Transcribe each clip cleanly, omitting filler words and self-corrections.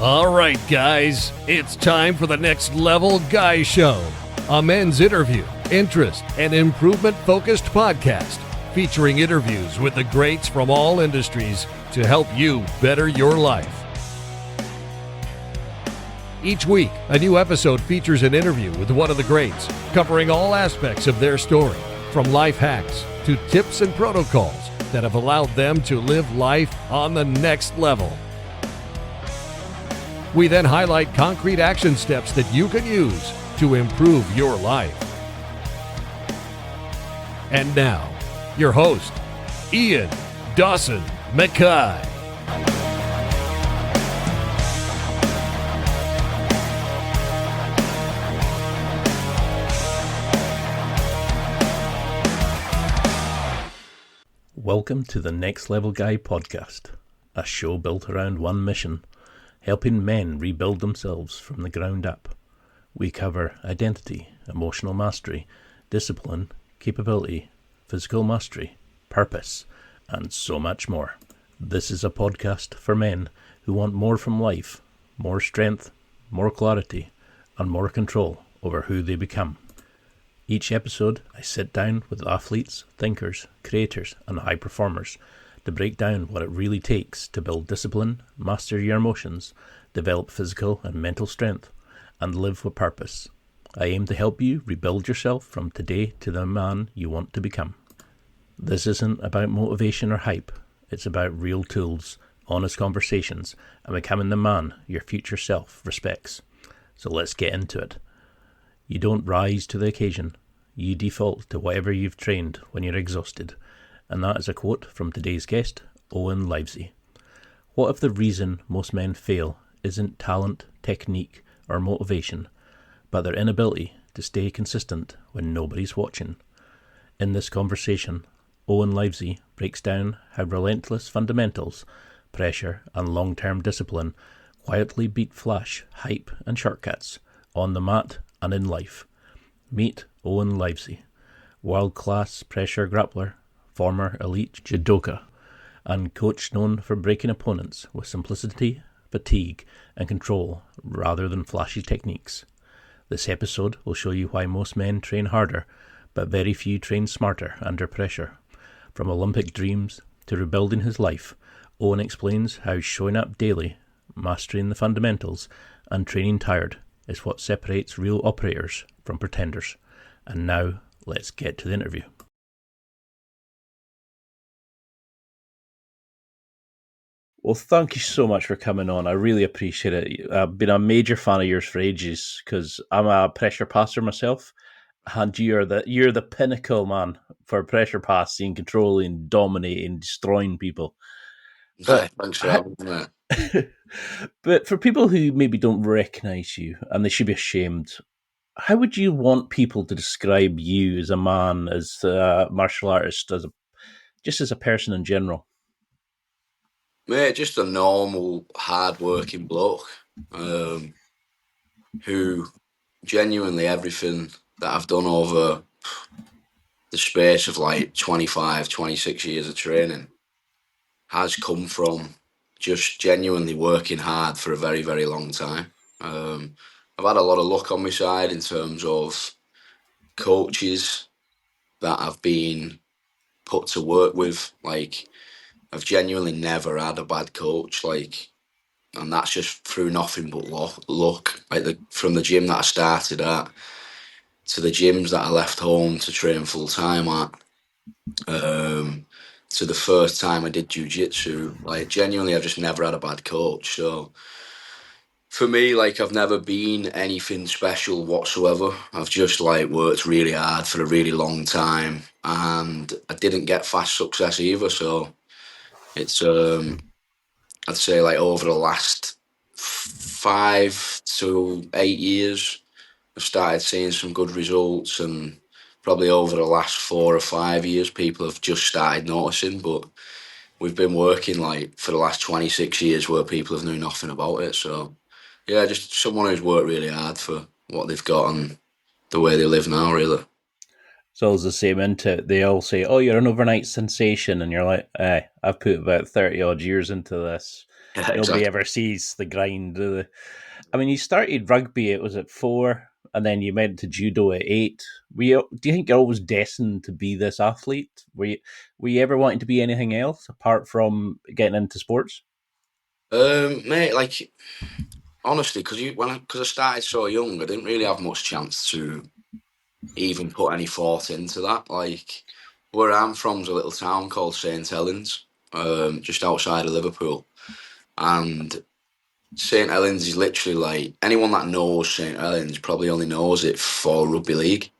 All right, guys, it's time for the Next Level Guy Show, a men's interview, interest, and improvement-focused podcast featuring interviews with the greats from all industries to help you better your life. Each week, a new episode features an interview with one of the greats, covering all aspects of their story, from life hacks to tips and protocols that have allowed them to live life on the next level. We then highlight concrete action steps that you can use to improve your life. And now, your host, Ian Dawson Mackay. Welcome to the Next Level Guy podcast, a show built around one mission: helping men rebuild themselves from the ground up. We cover identity, emotional mastery, discipline, capability, physical mastery, purpose, and so much more. This is a podcast for men who want more from life, more strength, more clarity, and more control over who they become. Each episode, I sit down with athletes, thinkers, creators, and high performers to break down what it really takes to build discipline, master your emotions, develop physical and mental strength, and live with purpose. I aim to help you rebuild yourself from today to the man you want to become. This isn't about motivation or hype. It's about real tools, honest conversations, and becoming the man your future self respects. So let's get into it. You don't rise to the occasion. You default to whatever you've trained when you're exhausted. And that is a quote from today's guest, Owen Livesey. What if the reason most men fail isn't talent, technique, or motivation, but their inability to stay consistent when nobody's watching? In this conversation, Owen Livesey breaks down how relentless fundamentals, pressure, and long-term discipline quietly beat flash, hype, and shortcuts on the mat and in life. Meet Owen Livesey, world-class pressure grappler, former elite judoka, and coach known for breaking opponents with simplicity, fatigue, and control rather than flashy techniques. This episode will show you why most men train harder, but very few train smarter under pressure. From Olympic dreams to rebuilding his life, Owen explains how showing up daily, mastering the fundamentals, and training tired is what separates real operators from pretenders. And now, let's get to the interview. Well, thank you so much for coming on. I really appreciate it. I've been a major fan of yours for ages because I'm a pressure passer myself, and you're the pinnacle, man, for pressure passing, controlling, dominating, destroying people. But thanks for having me. But for people who maybe don't recognise you, and they should be ashamed, how would you want people to describe you as a man, as a martial artist, just as a person in general? Mate, just a normal, hard-working bloke who genuinely everything that I've done over the space of like 25, 26 years of training has come from just genuinely working hard for a very, very long time. I've had a lot of luck on my side in terms of coaches that I've been put to work with. Like, I've genuinely never had a bad coach, and that's just through nothing but luck. From the gym that I started at to the gyms that I left home to train full time at, to the first time I did jiu-jitsu. Genuinely, I've just never had a bad coach. So for me, I've never been anything special whatsoever. I've just worked really hard for a really long time, and I didn't get fast success either. So it's I'd say over the last 5 to 8 years, I've started seeing some good results, and probably over the last 4 or 5 years, people have just started noticing. But we've been working for the last 26 years where people have knew nothing about it. So yeah, just someone who's worked really hard for what they've got and the way they live now, really. It's always the same, isn't it? They all say, "Oh, you're an overnight sensation," and you're like, I've put about 30 odd years into this. Yeah, Nobody exactly. ever sees the grind. I mean, you started rugby, it was at 4, and then you went to judo at 8. Do you think you're always destined to be this athlete? Were you ever wanting to be anything else apart from getting into sports? Mate, like honestly, because I started so young, I didn't really have much chance to even put any thought into that. Like where I'm from's a little town called St Helens, just outside of Liverpool, and St Helens is literally like anyone that knows St Helens probably only knows it for rugby league.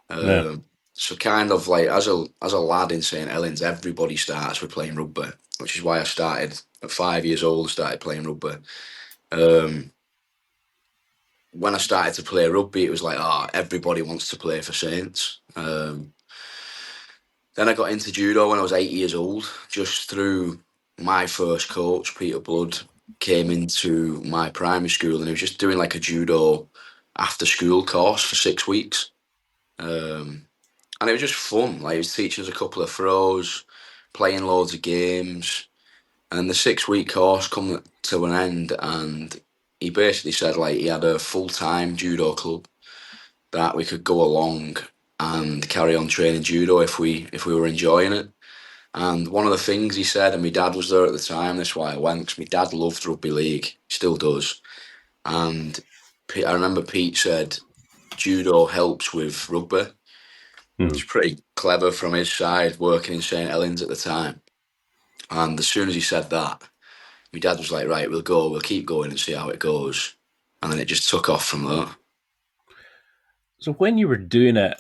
Yeah. So kind of like as a lad in St Helens, everybody starts with playing rugby, which is why I started at 5 years old. Started playing rugby. Um, when I started to play rugby, it was like, everybody wants to play for Saints. Then I got into judo when I was 8 years old, just through my first coach, Peter Blood, came into my primary school and he was just doing like a judo after school course for 6 weeks. And it was just fun. Like he was teaching us a couple of throws, playing loads of games. And the 6 week course come to an end and he basically said like he had a full time judo club that we could go along and carry on training judo if we were enjoying it. And one of the things he said, and my dad was there at the time, that's why I went, because my dad loved rugby league, still does. And I remember Pete said, judo helps with rugby. Hmm. It's pretty clever from his side, working in St Helens at the time. And as soon as he said that, my dad was like, right, we'll keep going and see how it goes. And then it just took off from there. So when you were doing it,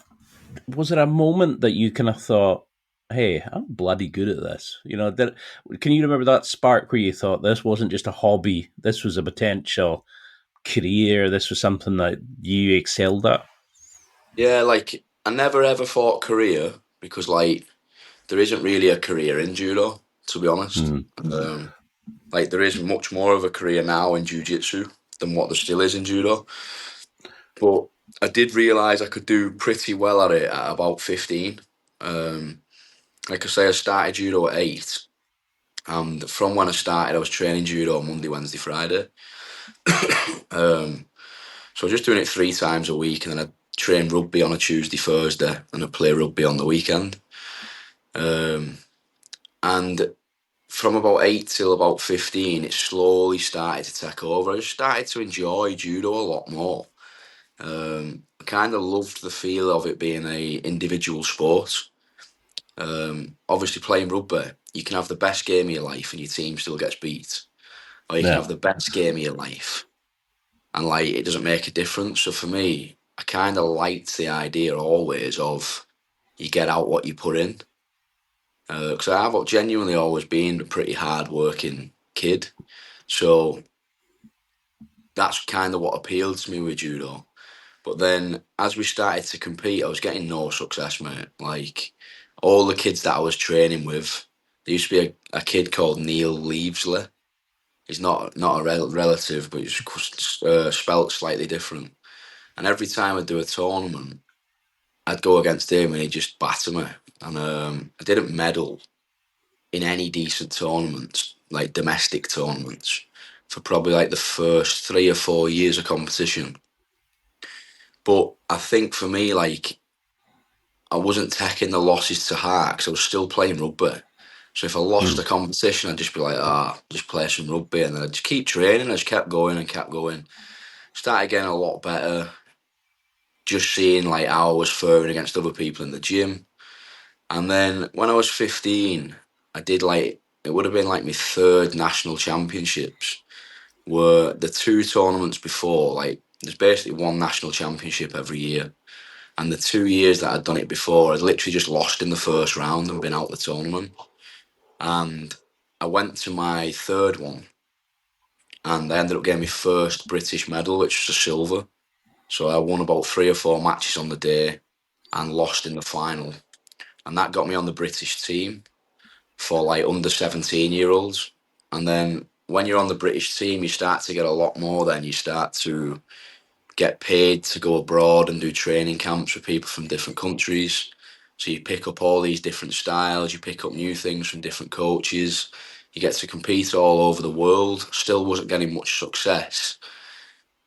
was there a moment that you kind of thought, "Hey, I'm bloody good at this"? Can you remember that spark where you thought this wasn't just a hobby, this was a potential career, this was something that you excelled at? Yeah, like I never ever thought career because like there isn't really a career in judo, to be honest. Hmm. Like there is much more of a career now in jiu-jitsu than what there still is in judo. But I did realise I could do pretty well at it at about 15. Um, like I say, I started judo at 8. And from when I started, I was training judo Monday, Wednesday, Friday. So I was just doing it 3 times a week. And then I train rugby on a Tuesday, Thursday, and I play rugby on the weekend. And from about 8 till about 15, it slowly started to take over. I just started to enjoy judo a lot more. I kind of loved the feel of it being a individual sport. Obviously, playing rugby, you can have the best game of your life and your team still gets beat, or you can Yeah. have the best game of your life and like it doesn't make a difference. So for me, I kind of liked the idea always of you get out what you put in. Because I've genuinely always been a pretty hard working kid, so that's kind of what appealed to me with judo. But then as we started to compete, I was getting no success, mate. Like all the kids that I was training with, there used to be a kid called Neil Leavesley. He's not a relative, but he's spelt slightly different. And every time I'd do a tournament, I'd go against him and he'd just batter me. And I didn't medal in any decent tournaments, like domestic tournaments, for probably like the first 3 or 4 years of competition. But I think for me, like I wasn't taking the losses to heart because I was still playing rugby. So if I lost Hmm. a competition, I'd just be like, just play some rugby, and then I'd just keep training. I just kept going and kept going. Started getting a lot better. Just seeing like how I was faring against other people in the gym. And then when I was 15, I did like it would have been like my third national championships. Were the 2 tournaments before like there's basically one national championship every year. And the 2 years that I'd done it before, I'd literally just lost in the first round and been out the tournament. And I went to my third one and I ended up getting my first British medal, which was a silver. So I won about 3 or 4 matches on the day and lost in the final. And that got me on the British team for like under 17-year-olds. And then when you're on the British team, you start to get a lot more then. You start to get paid to go abroad and do training camps with people from different countries. So you pick up all these different styles, you pick up new things from different coaches, you get to compete all over the world. Still wasn't getting much success,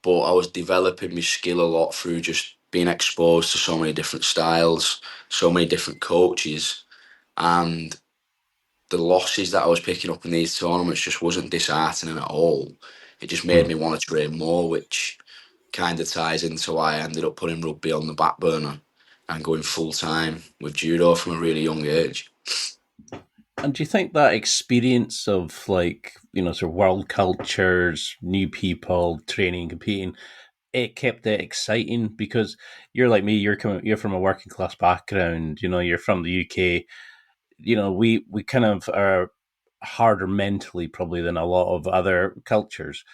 but I was developing my skill a lot through just being exposed to so many different styles, so many different coaches, and the losses that I was picking up in these tournaments just wasn't disheartening at all. It just made me want to train more, which kind of ties into why I ended up putting rugby on the back burner and going full time with judo from a really young age. And do you think that experience of, like, sort of world cultures, new people, training, competing, it kept it exciting? Because you're like me, you're from a working class background, you're from the UK. We kind of are harder mentally probably than a lot of other cultures.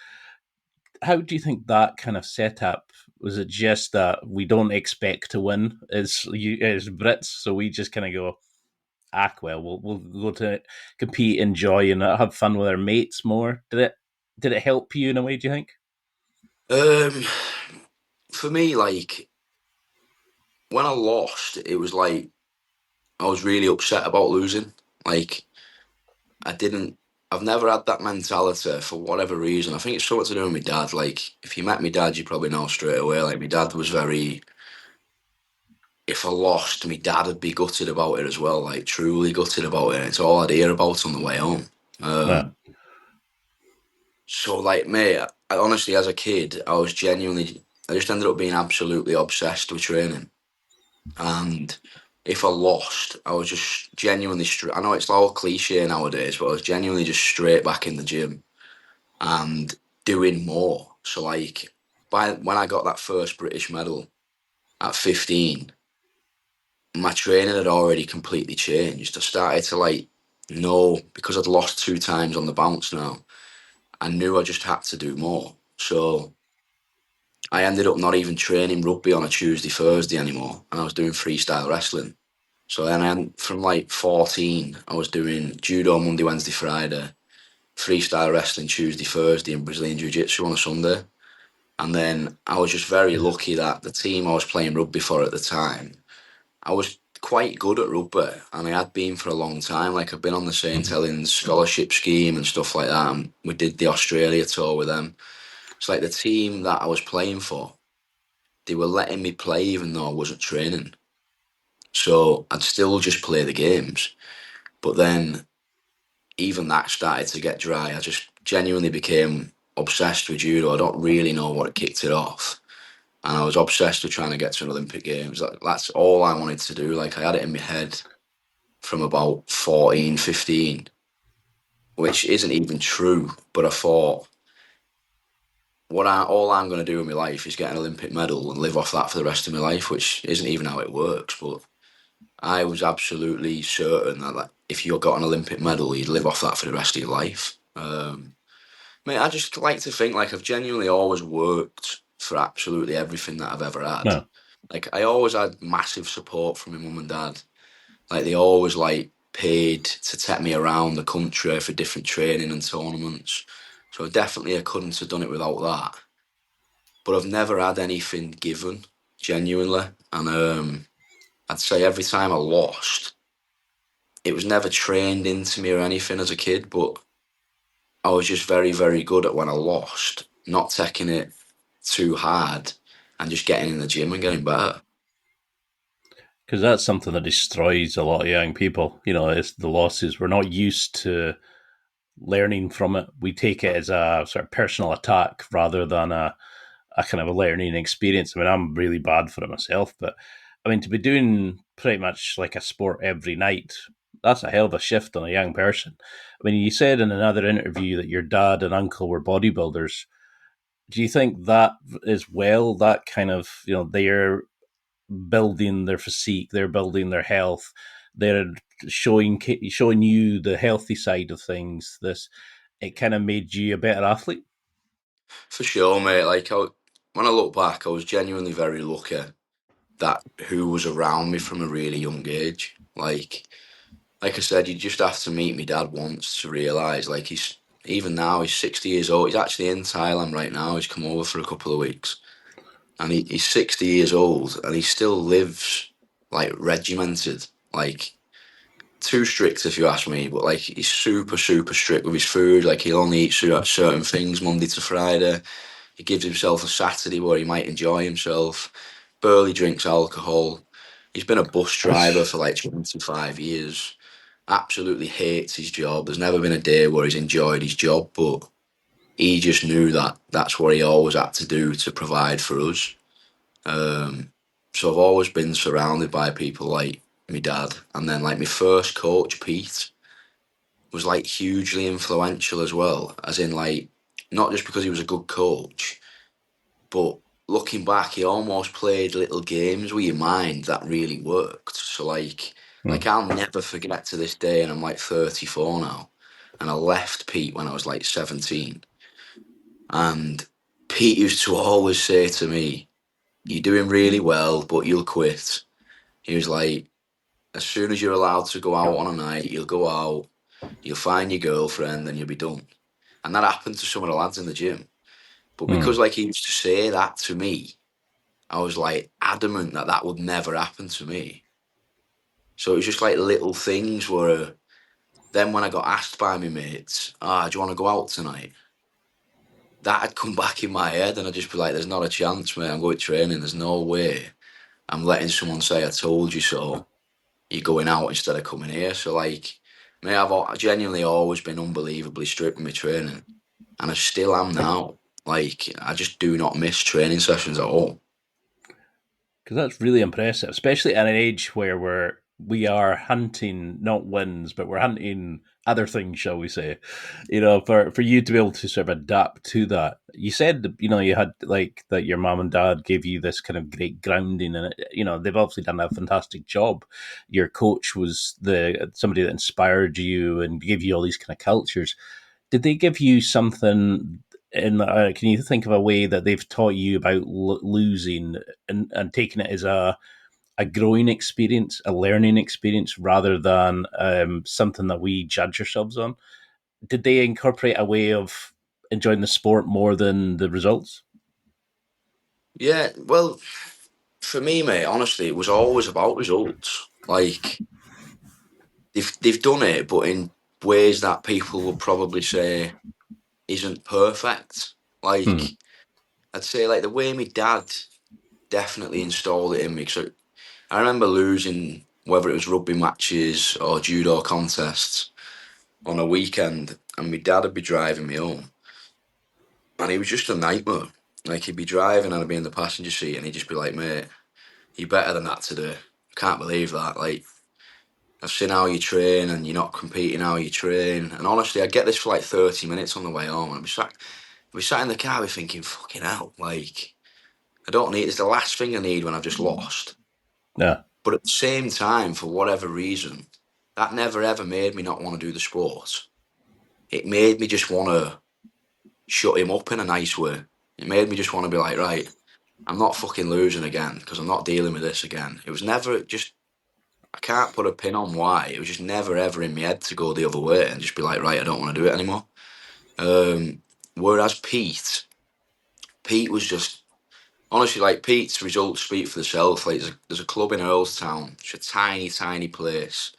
How do you think that kind of setup, was it just that we don't expect to win as Brits, so we just kind of go, well, we'll go to compete, enjoy, and have fun with our mates more? Did it help you in a way, do you think? Um, for me, like when I lost, it was like I was really upset about losing. Like I didn't. I've never had that mentality for whatever reason. I think it's something to do with my dad. Like if you met my dad, you probably know straight away. Like my dad was very. If I lost, my dad would be gutted about it as well. Like truly gutted about it. It's all I'd hear about on the way home. Yeah. So like me, I honestly, as a kid, I was genuinely. I just ended up being absolutely obsessed with training. And if I lost, I was just genuinely. I know it's all cliche nowadays, but I was genuinely just straight back in the gym and doing more. So like, by when I got that first British medal at 15, my training had already completely changed. I started to like know, because I'd lost 2 times on the bounce now. I knew I just had to do more. So I ended up not even training rugby on a Tuesday, Thursday anymore, and I was doing freestyle wrestling. So then from like 14, I was doing judo Monday, Wednesday, Friday, freestyle wrestling Tuesday, Thursday, and Brazilian Jiu-Jitsu on a Sunday. And then I was just very lucky that the team I was playing rugby for at the time, I was quite good at rugby, and I had been for a long time. Like I've been on the St Helens scholarship scheme and stuff like that, and we did the Australia tour with them. It's like the team that I was playing for, they were letting me play even though I wasn't training. So I'd still just play the games. But then even that started to get dry. I just genuinely became obsessed with judo. I don't really know what kicked it off. And I was obsessed with trying to get to an Olympic Games. That's all I wanted to do. Like I had it in my head from about 14, 15, which isn't even true. But I thought, all I'm going to do in my life is get an Olympic medal and live off that for the rest of my life, which isn't even how it works. But I was absolutely certain that like, if you got an Olympic medal, you'd live off that for the rest of your life. Mate, I just like to think like I've genuinely always worked for absolutely everything that I've ever had. No. Like I always had massive support from my mum and dad. Like they always like paid to take me around the country for different training and tournaments. So definitely I couldn't have done it without that. But I've never had anything given, genuinely. And I'd say every time I lost, it was never trained into me or anything as a kid, but I was just very, very good at when I lost, not taking it too hard and just getting in the gym and getting better. Because that's something that destroys a lot of young people. It's the losses. We're not used to learning from it. We take it as a sort of personal attack rather than a kind of a learning experience. I mean, I'm really bad for it myself, but I mean, to be doing pretty much like a sport every night, that's a hell of a shift on a young person. I mean, you said in another interview that your dad and uncle were bodybuilders. Do you think that as well, that kind of, they're building their physique, they're building their health, they're showing you the healthy side of things, it kind of made you a better athlete? For sure, mate. When I look back, I was genuinely very lucky that who was around me from a really young age. Like I said, you just have to meet my dad once to realise. Like even now, he's 60 years old. He's actually in Thailand right now. He's come over for a couple of weeks. and he's 60 years old, and he still lives like regimented, like too strict if you ask me, but like he's super super strict with his food. Like he'll only eat certain things Monday to Friday. He gives himself a Saturday where he might enjoy himself. Barely drinks alcohol. He's been a bus driver for like 25 years. Absolutely hates his job. There's never been a day where he's enjoyed his job, but he just knew that that's what he always had to do to provide for us. So I've always been surrounded by people like my dad, and then like my first coach, Pete, was like hugely influential as well. As in, like, not just because he was a good coach, but looking back, he almost played little games with your mind that really worked. So like I'll never forget to this day, and I'm like 34 now, and I left Pete when I was like 17, and Pete used to always say to me, "You're doing really well, but you'll quit." He was like, "As soon as you're allowed to go out on a night, you'll go out, you'll find your girlfriend, and you'll be done." And that happened to some of the lads in the gym. But because like he used to say that to me, I was like adamant that that would never happen to me. So it was just like little things where then when I got asked by my mates, do you want to go out tonight? That had come back in my head, and I'd just be like, there's not a chance, mate. I'm going training. There's no way I'm letting someone say I told you so. You're going out instead of coming here. So like, mate, I've genuinely always been unbelievably strict with my training, and I still am now. Like, I just do not miss training sessions at all. Because that's really impressive, especially at an age where we are hunting not wins, but we're hunting other things, shall we say? For you to be able to sort of adapt to that. You said you had like that your mom and dad gave you this kind of great grounding, and they've obviously done a fantastic job. Your coach was somebody that inspired you and gave you all these kind of cultures. Did they give you something? And can you think of a way that they've taught you about losing and taking it as a growing experience, a learning experience, rather than something that we judge ourselves on? Did they incorporate a way of enjoying the sport more than the results? Yeah, well, for me, mate, honestly, it was always about results. Like, they've done it, but in ways that people would probably say isn't perfect. Like, I'd say, like, the way my dad definitely installed it in me. So I remember losing, whether it was rugby matches or judo contests, on a weekend, and my dad would be driving me home, and he was just a nightmare. Like, he'd be driving, and I'd be in the passenger seat, and he'd just be like, "Mate, you're better than that today. Can't believe that. Like, I've seen how you train, and you're not competing how you train." And honestly, I'd get this for like 30 minutes on the way home, and I'd be sat in the car, I'd be thinking, "Fucking hell, like, I don't need, it's the last thing I need when I've just lost." Yeah. But at the same time, for whatever reason, that never ever made me not want to do the sport. It made me just want to shut him up in a nice way. It made me just want to be like, right, I'm not fucking losing again because I'm not dealing with this again. It was never just, I can't put a pin on why. It was just never ever in my head to go the other way and just be like, right, I don't want to do it anymore. Whereas Pete was just, honestly, like, Pete's results speak for themselves. Like, there's a club in Earlstown. It's a tiny, tiny place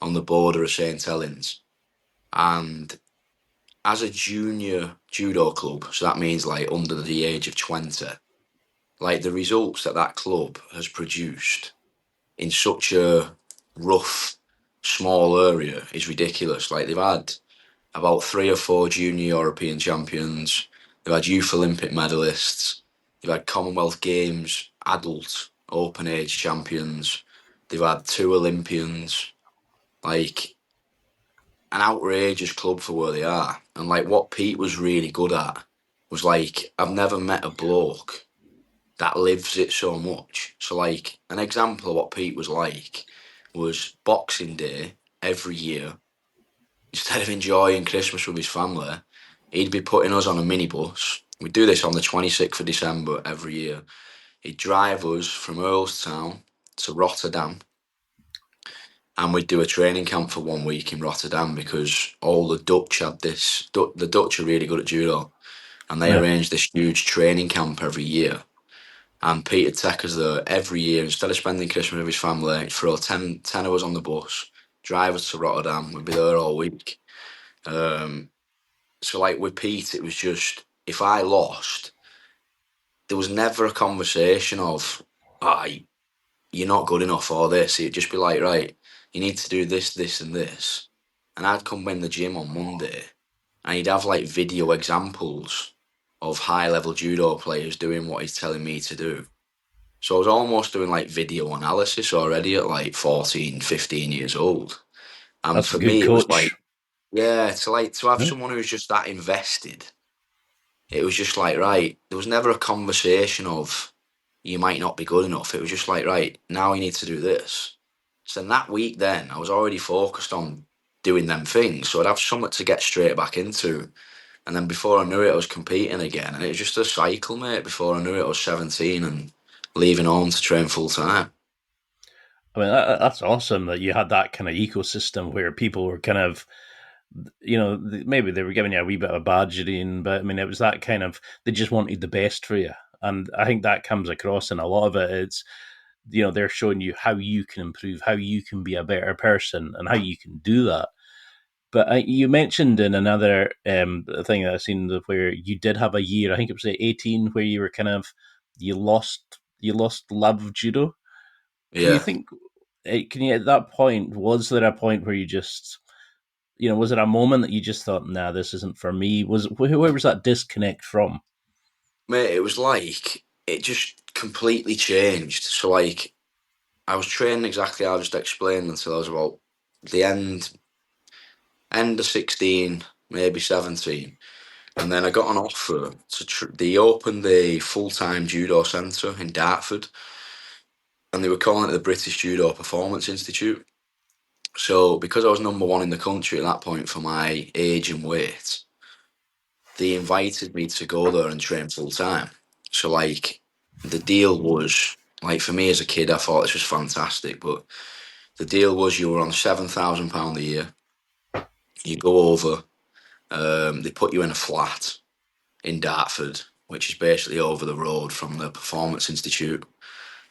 on the border of St Helens. And as a junior judo club, so that means like under the age of 20, like the results that that club has produced in such a rough, small area is ridiculous. Like, they've had about 3 or 4 junior European champions, they've had Youth Olympic medalists, they've had Commonwealth Games adult open age champions, they've had 2 Olympians. Like, an outrageous club for where they are. And like, what Pete was really good at was, like, I've never met a bloke that lives it so much. So like, an example of what Pete was like was Boxing Day every year. Instead of enjoying Christmas with his family, he'd be putting us on a minibus. We'd do this on the 26th of December every year. He'd drive us from Earlstown to Rotterdam, and we'd do a training camp for 1 week in Rotterdam because all the Dutch had this. The Dutch are really good at judo, and they arranged this huge training camp every year. And Peter take us there every year. Instead of spending Christmas with his family, he'd throw 10 of us on the bus, drive us to Rotterdam. We'd be there all week. Um, so, like with Pete, it was just if I lost, there was never a conversation of, ah, you're not good enough for this. It'd just be like, right, you need to do this, this, and this. And I'd come in the gym on Monday, and he'd have like video examples of high level judo players doing what he's telling me to do. So I was almost doing like video analysis already at like 14, 15 years old. And That's a for good me, it was coach. like, yeah, to have Yeah. someone who's just that invested, it was just like, right, there was never a conversation of you might not be good enough. It was just like, right, now you need to do this. So in that week then, I was already focused on doing them things. So I'd have something to get straight back into. And then before I knew it, I was competing again. And it was just a cycle, mate. Before I knew it, I was 17 and leaving home to train full time. I mean, that's awesome that you had that kind of ecosystem where people were kind of, maybe they were giving you a wee bit of badgering, but I mean, it was that kind of, they just wanted the best for you. And I think that comes across in a lot of it. It's, they're showing you how you can improve, how you can be a better person, and how you can do that. But you mentioned in another thing that I've seen where you did have a year, I think it was at 18, where you were kind of, you lost love of judo. Can you Yeah. think, can you, at that point, was there a point where you just, was there a moment that you just thought, nah, this isn't for me? Where was that disconnect from? Mate, it was like, it just completely changed. So, like, I was training exactly how I just explained until I was about the end of 16, maybe 17. And then I got an offer they opened a full-time judo centre in Dartford, and they were calling it the British Judo Performance Institute. So because I was number one in the country at that point for my age and weight, they invited me to go there and train full time. So like the deal was like for me as a kid, I thought this was fantastic, but the deal was you were on £7,000 a year. You go over, they put you in a flat in Dartford, which is basically over the road from the Performance Institute,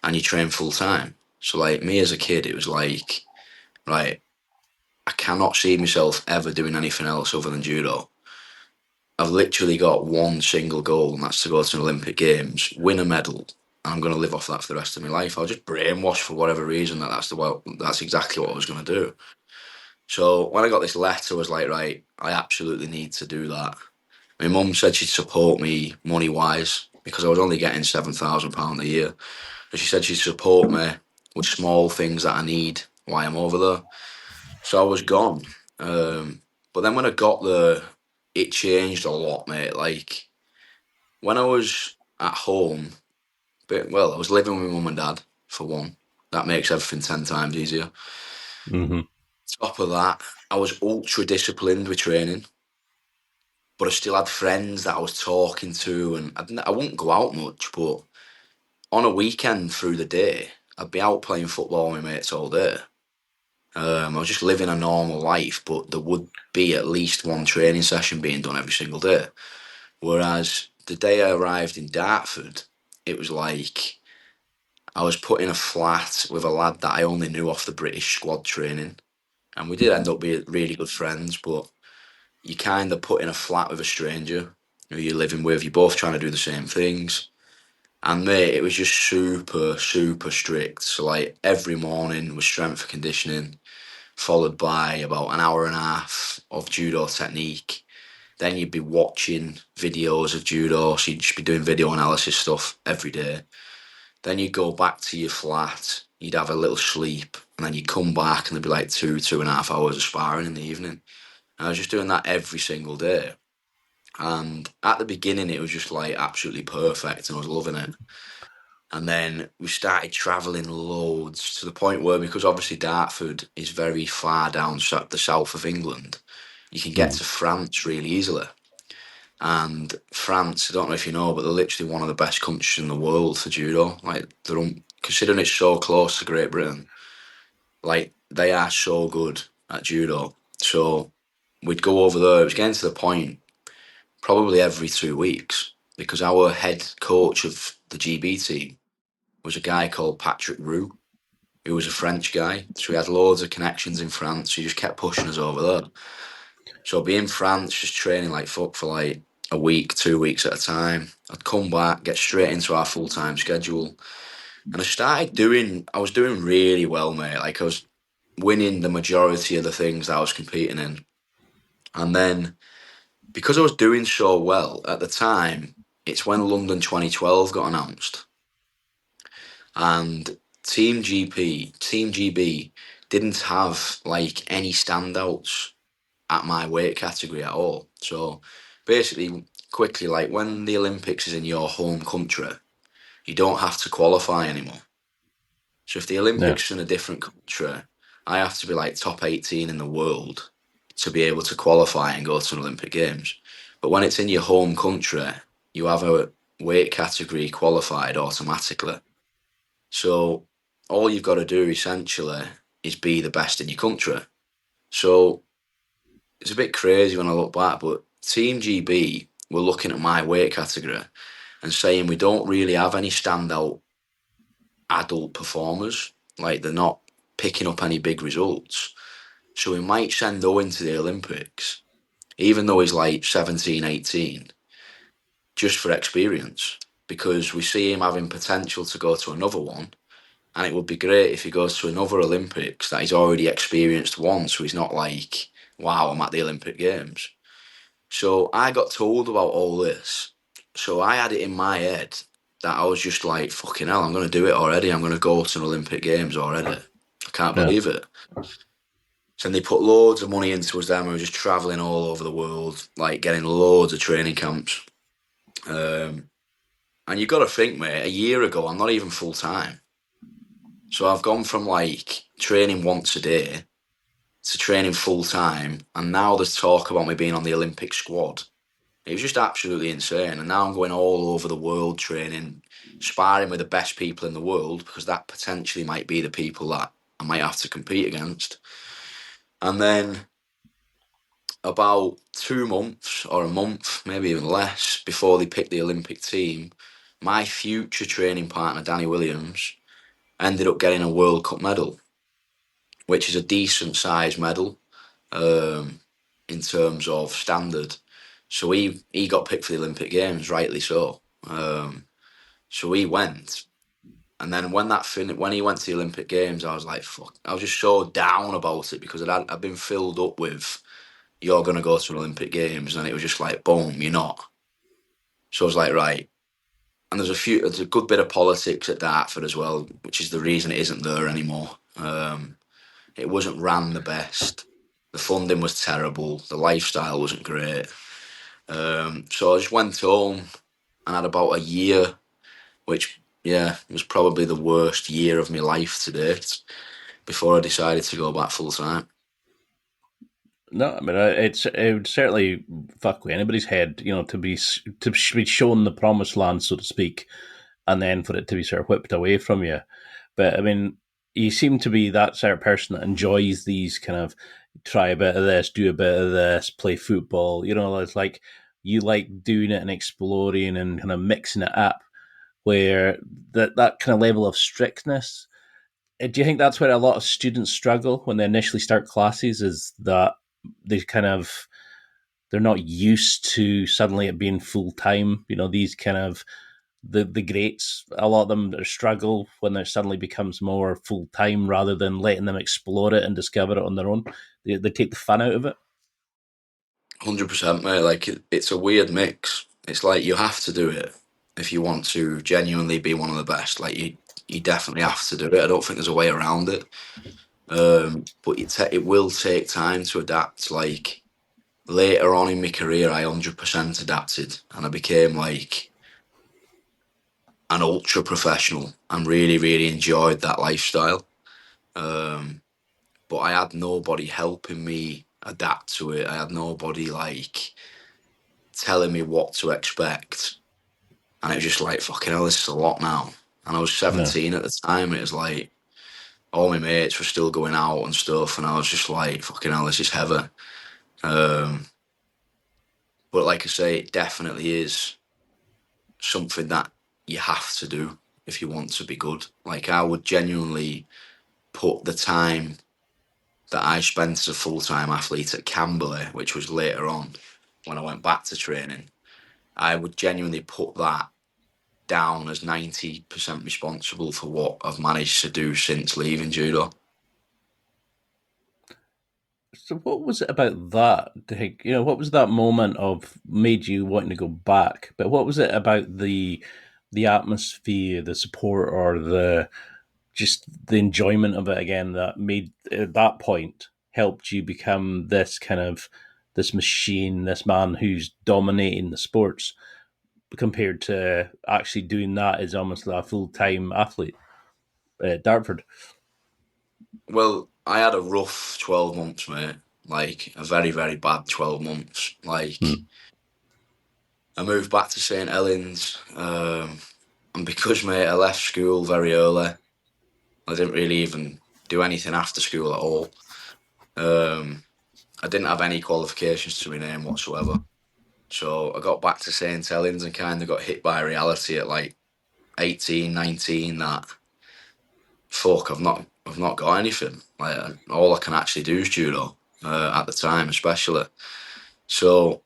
and you train full time. So like me as a kid, it was like, right, I cannot see myself ever doing anything else other than judo. I've literally got one single goal, and that's to go to an Olympic Games, win a medal, and I'm going to live off that for the rest of my life. I was just brainwashed for whatever reason that that's exactly what I was going to do. So when I got this letter, I was like, right, I absolutely need to do that. My mum said she'd support me money wise because I was only getting £7,000 a year. And she said she'd support me with small things that I need while I'm over there. So I was gone. But then when I got there, it changed a lot, mate. Like when I was at home, I was living with mum and dad for one. That makes everything 10 times easier. Mm-hmm. Top of that, I was ultra disciplined with training, but I still had friends that I was talking to, and I wouldn't go out much, but on a weekend through the day, I'd be out playing football with my mates all day. I was just living a normal life, but there would be at least one training session being done every single day. Whereas the day I arrived in Dartford, it was like I was put in a flat with a lad that I only knew off the British squad training. And we did end up being really good friends, but you kind of put in a flat with a stranger who you're living with. You're both trying to do the same things. And mate, it was just super, super strict. So like every morning was strength and conditioning, followed by about an hour and a half of judo technique. Then you'd be watching videos of judo, so you'd just be doing video analysis stuff every day. Then you'd go back to your flat, you'd have a little sleep, and then you'd come back and there'd be like 2.5 hours of sparring in the evening. And I was just doing that every single day. And at the beginning, it was just like absolutely perfect, and I was loving it. And then we started travelling loads to the point where, because obviously Dartford is very far down the south of England, you can get Mm. to France really easily. And France, I don't know if you know, but they're literally one of the best countries in the world for judo. Like considering it's so close to Great Britain, like they are so good at judo. So we'd go over there. It was getting to the point probably every 2 weeks because our head coach of the GB team was a guy called Patrick Roux, who was a French guy. So he had loads of connections in France. He just kept pushing us over there. So I'd be in France just training like fuck for like a week, 2 weeks at a time. I'd come back, get straight into our full-time schedule. And I was doing really well, mate. Like I was winning the majority of the things that I was competing in. And then because I was doing so well at the time, it's when London 2012 got announced. And Team GB didn't have like any standouts at my weight category at all. So basically, quickly, like when the Olympics is in your home country, you don't have to qualify anymore. So if the Yeah. Olympics is in a different country, I have to be like top 18 in the world to be able to qualify and go to an Olympic Games. But when it's in your home country, you have a weight category qualified automatically. So all you've got to do essentially is be the best in your country. So it's a bit crazy when I look back, but Team GB were looking at my weight category and saying we don't really have any standout adult performers. Like they're not picking up any big results. So we might send Owen to the Olympics, even though he's like 17, 18, just for experience, because we see him having potential to go to another one. And it would be great if he goes to another Olympics that he's already experienced once, so he's not like, wow, I'm at the Olympic Games. So I got told about all this. So I had it in my head that I was just like, fucking hell, I'm going to do it already. I'm going to go to an Olympic Games already. I can't Yeah. believe it. So they put loads of money into us then. We were just travelling all over the world, like getting loads of training camps. And you've got to think, mate, a year ago, I'm not even full time. So I've gone from like training once a day to training full time. And now there's talk about me being on the Olympic squad. It was just absolutely insane. And now I'm going all over the world training, sparring with the best people in the world, because that potentially might be the people that I might have to compete against. And then about 2 months or a month, maybe even less, before they picked the Olympic team, my future training partner, Danny Williams, ended up getting a World Cup medal, which is a decent sized medal in terms of standard. So he got picked for the Olympic Games, rightly so. So he went, and then when he went to the Olympic Games, I was like, fuck. I was just so down about it because I'd been filled up with, you're gonna go to an Olympic Games, and it was just like, boom, you're not. So I was like, right. And there's a good bit of politics at Dartford as well, which is the reason it isn't there anymore. It wasn't ran the best. The funding was terrible. The lifestyle wasn't great. So I just went home and had about a year, which, yeah, was probably the worst year of my life to date, before I decided to go back full time. No, I mean it would certainly fuck with anybody's head, to be shown the promised land, so to speak, and then for it to be sort of whipped away from you. But I mean, you seem to be that sort of person that enjoys these kind of try a bit of this, do a bit of this, play football. It's like you like doing it and exploring and kind of mixing it up. Where that kind of level of strictness. Do you think that's where a lot of students struggle when they initially start classes? Is that they're not used to suddenly it being full time. These kind of the greats, a lot of them struggle when it suddenly becomes more full time rather than letting them explore it and discover it on their own. They take the fun out of it. 100%, mate. Like it's a weird mix. It's like you have to do it if you want to genuinely be one of the best. Like you definitely have to do it. I don't think there's a way around it. But it will take time to adapt. Like later on in my career, I 100% adapted, and I became like an ultra professional and really, really enjoyed that lifestyle. But I had nobody helping me adapt to it. I had nobody like telling me what to expect. And it was just like, fucking hell, this is a lot now. And I was No. 17 at the time. It was like, all my mates were still going out and stuff. And I was just like, fucking hell, this is heavy. But like I say, it definitely is something that you have to do if you want to be good. Like, I would genuinely put the time that I spent as a full-time athlete at Camberley, which was later on when I went back to training, I would genuinely put that down as 90% responsible for what I've managed to do since leaving judo. So what was it about that? Like, what was that moment of made you wanting to go back? But what was it about the atmosphere, the support, or just the enjoyment of it again that made at that point helped you become this machine, this man who's dominating the sports compared to actually doing that as almost like a full-time athlete at Dartford? Well, I had a rough 12 months, mate. Like, a very, very bad 12 months. Like, I moved back to St Helens, and because, mate, I left school very early, I didn't really even do anything after school at all. I didn't have any qualifications to my name whatsoever. So I got back to St Helens and kind of got hit by reality at like 18, 19 that, fuck, I've not got anything. Like, all I can actually do is judo, at the time especially. So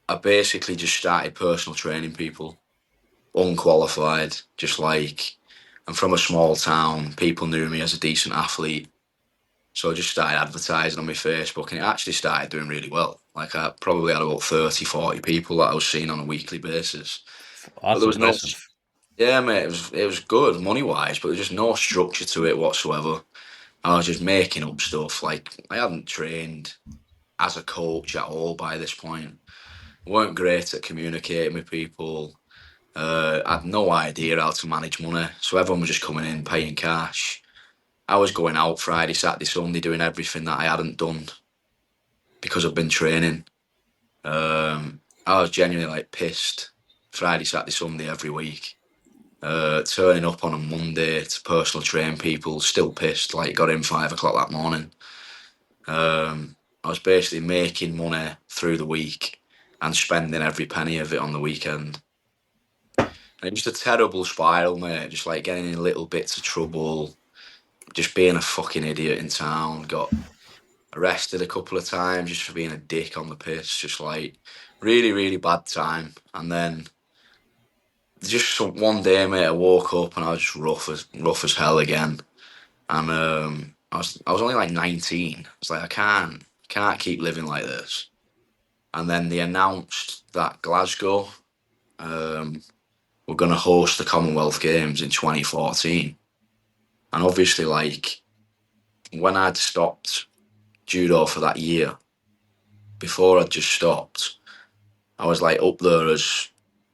I basically just started personal training people, unqualified, just like, I'm from a small town, people knew me as a decent athlete. So I just started advertising on my Facebook, and it actually started doing really well. Like, I probably had about 30, 40 people that I was seeing on a weekly basis. But That's there was no, impressive. yeah, mate, it was good money wise, but there was just no structure to it whatsoever. I was just making up stuff. Like, I hadn't trained as a coach at all by this point. I weren't great at communicating with people. I had no idea how to manage money. So everyone was just coming in, paying cash. I was going out Friday, Saturday, Sunday, doing everything that I hadn't done because I've been training. I was genuinely like pissed Friday, Saturday, Sunday every week. Turning up on a Monday to personal train people, still pissed, like got in 5 o'clock that morning. I was basically making money through the week and spending every penny of it on the weekend. And it was a terrible spiral, mate, just like getting in little bits of trouble, just being a fucking idiot in town, got arrested a couple of times just for being a dick on the piss, just like really, really bad time. And then just one day, mate, I woke up and I was just rough as hell again. And I was only like 19. I was like, I can't keep living like this. And then they announced that Glasgow were going to host the Commonwealth Games in 2014. And obviously, like, when I'd stopped judo for that year, before I'd just stopped, I was like up there as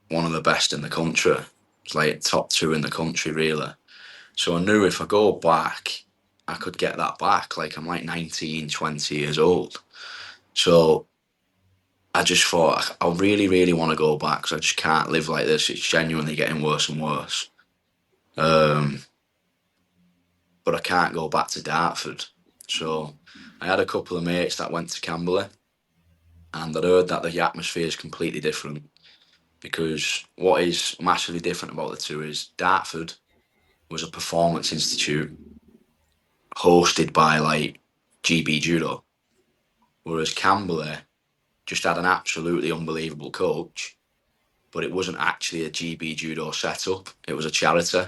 one of the best in the country. It's like top two in the country, really. So I knew if I go back, I could get that back. Like, I'm like 19, 20 years old. So I just thought, I really, really want to go back because I just can't live like this. It's genuinely getting worse and worse. But I can't go back to Dartford. So I had a couple of mates that went to Camberley, and I'd heard that the atmosphere is completely different, because what is massively different about the two is Dartford was a performance institute hosted by like GB Judo, whereas Camberley just had an absolutely unbelievable coach, but it wasn't actually a GB Judo setup. It was a charity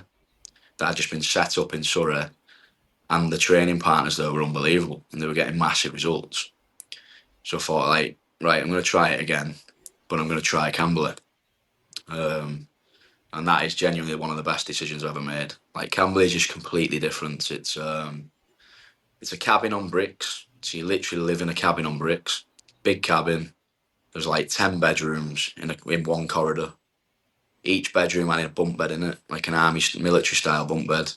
that had just been set up in Surrey, and the training partners there were unbelievable, and they were getting massive results. So I thought, like, right, I'm going to try it again, but I'm going to try Camberley. And that is genuinely one of the best decisions I've ever made. Like, Camberley is just completely different. It's a cabin on bricks. So you literally live in a cabin on bricks. Big cabin. There's like 10 bedrooms in one corridor. Each bedroom had a bunk bed in it, like an army military style bunk bed.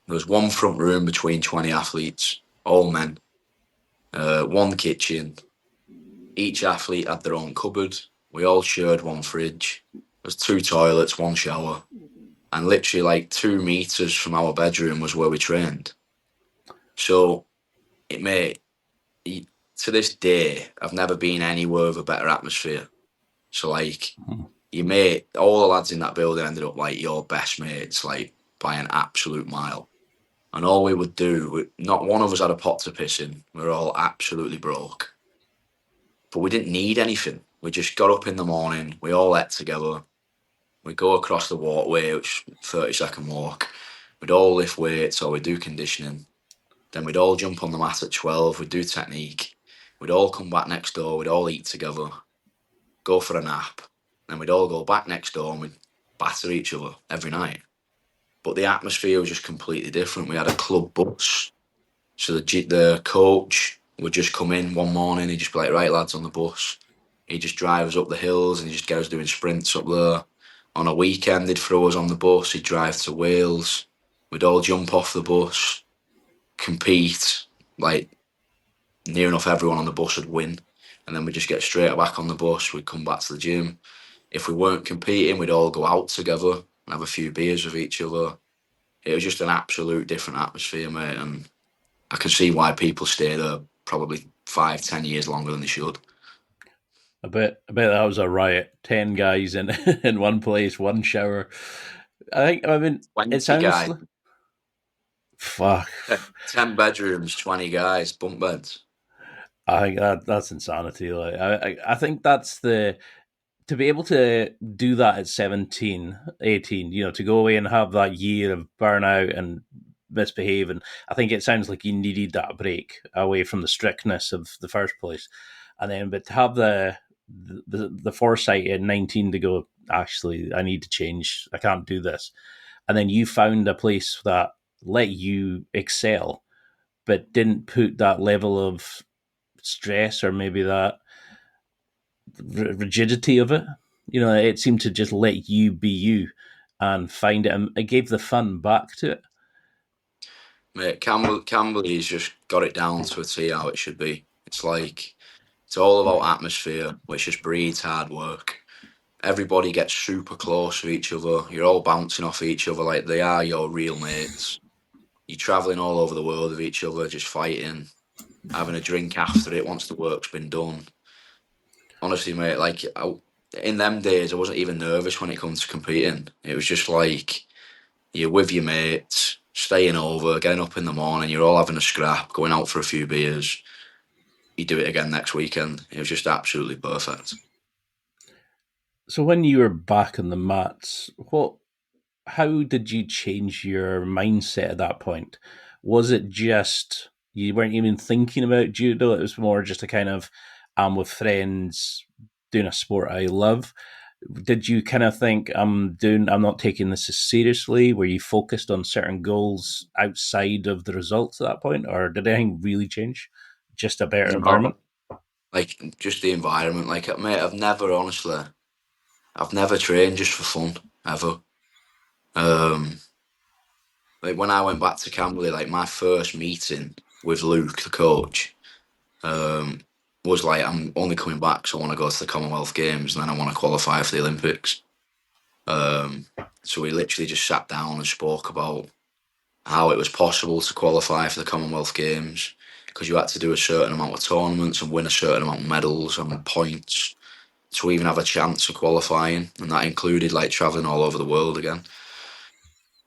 There was one front room between 20 athletes, all men. One kitchen. Each athlete had their own cupboard. We all shared one fridge. There's 2 toilets, 1 shower. And literally like 2 meters from our bedroom was where we trained. So it made, to this day, I've never been anywhere with a better atmosphere. So like, your mate, all the lads in that building ended up like your best mates, like by an absolute mile. And all we would do, not one of us had a pot to piss in. We were all absolutely broke. But we didn't need anything. We just got up in the morning, we all ate together. We'd go across the walkway, which 30-second walk. We'd all lift weights or we'd do conditioning. Then we'd all jump on the mat at 12, we'd do technique. We'd all come back next door, we'd all eat together, go for a nap. Then we'd all go back next door and we'd batter each other every night. But the atmosphere was just completely different. We had a club bus. So the coach would just come in one morning, he'd just be like, right lads, on the bus. He'd just drive us up the hills and he'd just get us doing sprints up there. On a weekend, they'd throw us on the bus, he'd drive to Wales. We'd all jump off the bus, compete, like near enough everyone on the bus would win. And then we'd just get straight back on the bus, we'd come back to the gym. If we weren't competing, we'd all go out together and have a few beers with each other. It was just an absolute different atmosphere, mate, and I can see why people stay there probably 5-10 years longer than they should. I bet that was a riot. 10 guys in in one place, one shower. I mean, it sounds guys. like... Fuck. 10 bedrooms, 20 guys, bunk beds. I think that's insanity. Like, I think that's to be able to do that at 17, 18, to go away and have that year of burnout and misbehave. And I think it sounds like you needed that break away from the strictness of the first place. And then, but to have the foresight at 19 to go, actually, I need to change. I can't do this. And then you found a place that let you excel, but didn't put that level of stress or maybe that rigidity of it. It seemed to just let you be you and find it, and it gave the fun back to it. Mate, Camberley's just got it down to a T how it should be. It's all about atmosphere, which just breeds hard work. Everybody gets super close to each other. You're all bouncing off each other like they are your real mates. You're travelling all over the world with each other, just fighting, having a drink after it once the work's been done. Honestly, mate, in them days, I wasn't even nervous when it comes to competing. It was just like you're with your mates, staying over, getting up in the morning, you're all having a scrap, going out for a few beers. You do it again next weekend. It was just absolutely perfect. So when you were back on the mats, how did you change your mindset at that point? Was it just you weren't even thinking about judo? It was more just a kind of, I'm with friends doing a sport I love. Did you kind of think, I'm not taking this as seriously? Were you focused on certain goals outside of the results at that point? Or did anything really change? Just a better environment? Just the environment. Mate, I've never trained just for fun, ever. When I went back to Camberley, my first meeting with Luke, the coach, was I'm only coming back so I want to go to the Commonwealth Games and then I want to qualify for the Olympics. So we literally just sat down and spoke about how it was possible to qualify for the Commonwealth Games, because you had to do a certain amount of tournaments and win a certain amount of medals and points to even have a chance of qualifying, and that included travelling all over the world again.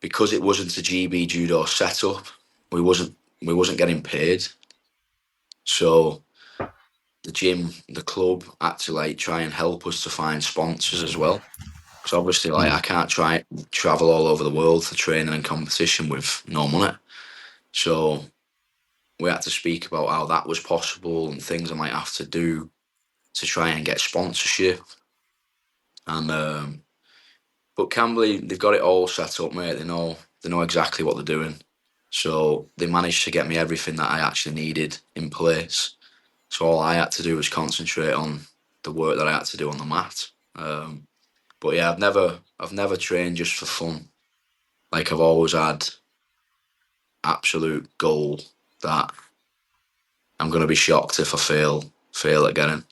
Because it wasn't a GB judo setup, we wasn't getting paid. So the gym, the club had to try and help us to find sponsors as well. So obviously I can't travel all over the world for training and competition with no money. So we had to speak about how that was possible and things I might have to do to try and get sponsorship. And but Camberley, they've got it all set up, mate. They know exactly what they're doing. So they managed to get me everything that I actually needed in place. So all I had to do was concentrate on the work that I had to do on the mat. But yeah, I've never trained just for fun. I've always had absolute goal that I'm going to be shocked if I fail at getting.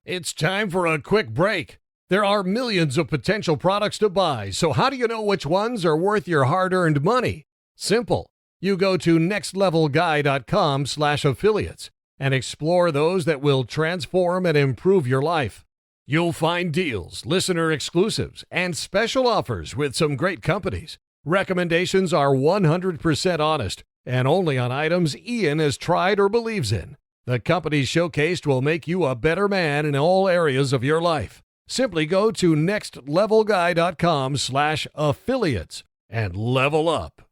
It's time for a quick break. There are millions of potential products to buy, so how do you know which ones are worth your hard-earned money? Simple. You go to nextlevelguy.com/affiliates and explore those that will transform and improve your life. You'll find deals, listener exclusives, and special offers with some great companies. Recommendations are 100% honest and only on items Ian has tried or believes in. The companies showcased will make you a better man in all areas of your life. Simply go to nextlevelguy.com/affiliates and level up.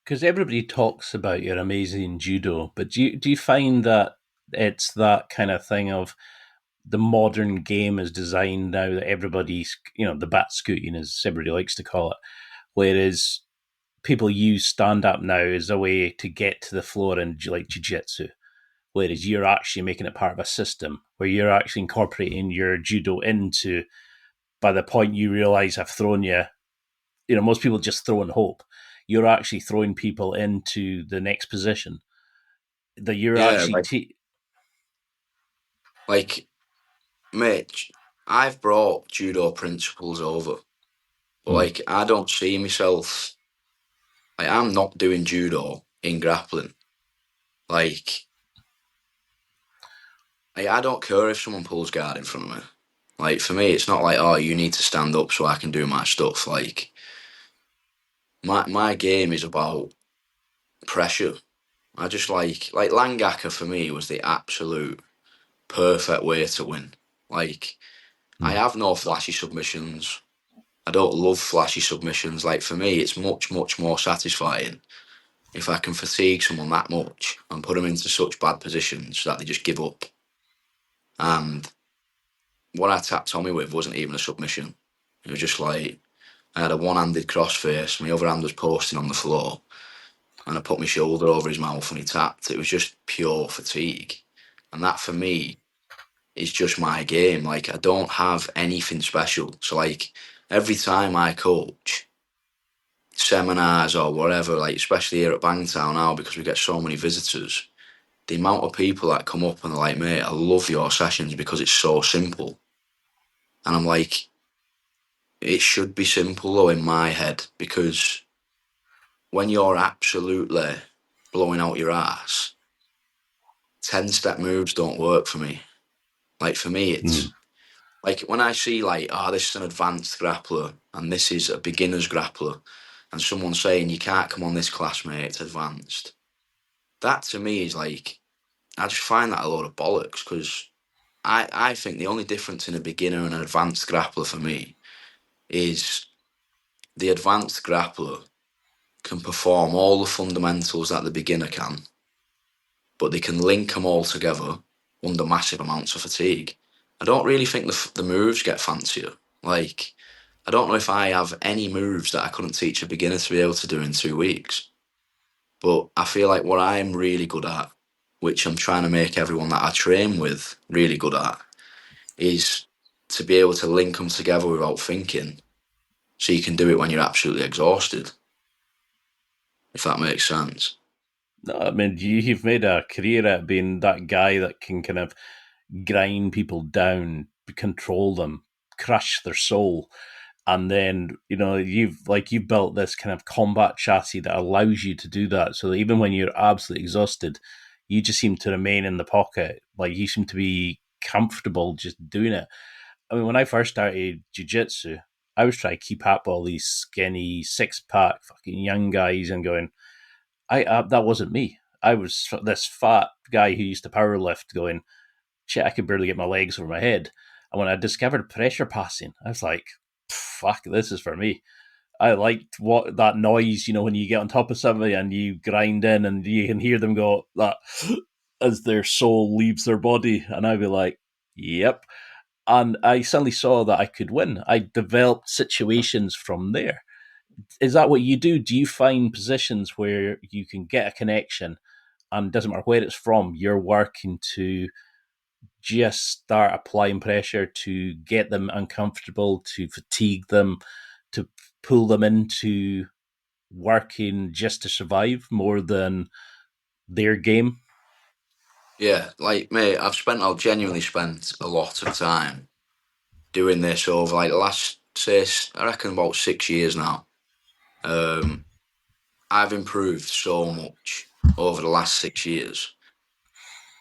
Because everybody talks about your amazing judo, but do you find that it's that kind of thing of the modern game is designed now that everybody's, the bat scooting, as everybody likes to call it, whereas people use stand-up now as a way to get to the floor in like jiu-jitsu, whereas you're actually making it part of a system where you're actually incorporating your judo into, by the point you realize I've thrown you, most people just throw and hope. You're actually throwing people into the next position that you're Yeah, actually... like Mitch, I've brought judo principles over, but like I don't see myself, like I'm not doing judo in grappling. Like I don't care if someone pulls guard in front of me. Like for me, it's not like, oh, you need to stand up so I can do my stuff. Like my game is about pressure. I just like Langaka for me was the absolute perfect way to win. Like I have no flashy submissions. I don't love flashy submissions. Like for me, it's much, much more satisfying if I can fatigue someone that much and put them into such bad positions that they just give up. And what I tapped Tommy with wasn't even a submission. It was just like I had a one-handed crossface, my other hand was posting on the floor, and I put my shoulder over his mouth and he tapped. It was just pure fatigue. And that for me is just my game. Like I don't have anything special. So like every time I coach seminars or whatever, like especially here at Bangtown now because we get so many visitors, the amount of people that come up and they're like, mate, I love your sessions because it's so simple. And I'm like, it should be simple though in my head, because when you're absolutely blowing out your ass, 10-step moves don't work for me. Like for me, it's like when I see like, oh, this is an advanced grappler and this is a beginner's grappler, and someone saying you can't come on this class, mate, it's advanced. That to me is like, I just find that a load of bollocks, because I think the only difference in a beginner and an advanced grappler for me is the advanced grappler can perform all the fundamentals that the beginner can, but they can link them all together under massive amounts of fatigue. I don't really think the moves get fancier. Like, I don't know if I have any moves that I couldn't teach a beginner to be able to do in 2 weeks. But I feel like what I'm really good at, which I'm trying to make everyone that I train with really good at, is to be able to link them together without thinking, so you can do it when you're absolutely exhausted, if that makes sense. No, I mean, you've made a career at being that guy that can kind of grind people down, control them, crush their soul. And then, you've built this kind of combat chassis that allows you to do that. So that even when you're absolutely exhausted, you just seem to remain in the pocket. Like you seem to be comfortable just doing it. I mean, when I first started jiu-jitsu, I was trying to keep up with all these skinny, six-pack fucking young guys and going, that wasn't me. I was this fat guy who used to power lift going, shit, I could barely get my legs over my head. And when I discovered pressure passing, I was like, fuck, this is for me. I liked that noise, when you get on top of somebody and you grind in and you can hear them go that as their soul leaves their body. And I'd be like, yep. And I suddenly saw that I could win. I developed situations from there. Is that what you do? Do you find positions where you can get a connection and it doesn't matter where it's from, you're working to just start applying pressure to get them uncomfortable, to fatigue them, to pull them into working just to survive more than their game? Yeah, like, mate, I've genuinely spent a lot of time doing this over like the last, say, I reckon about 6 years now. I've improved so much over the last 6 years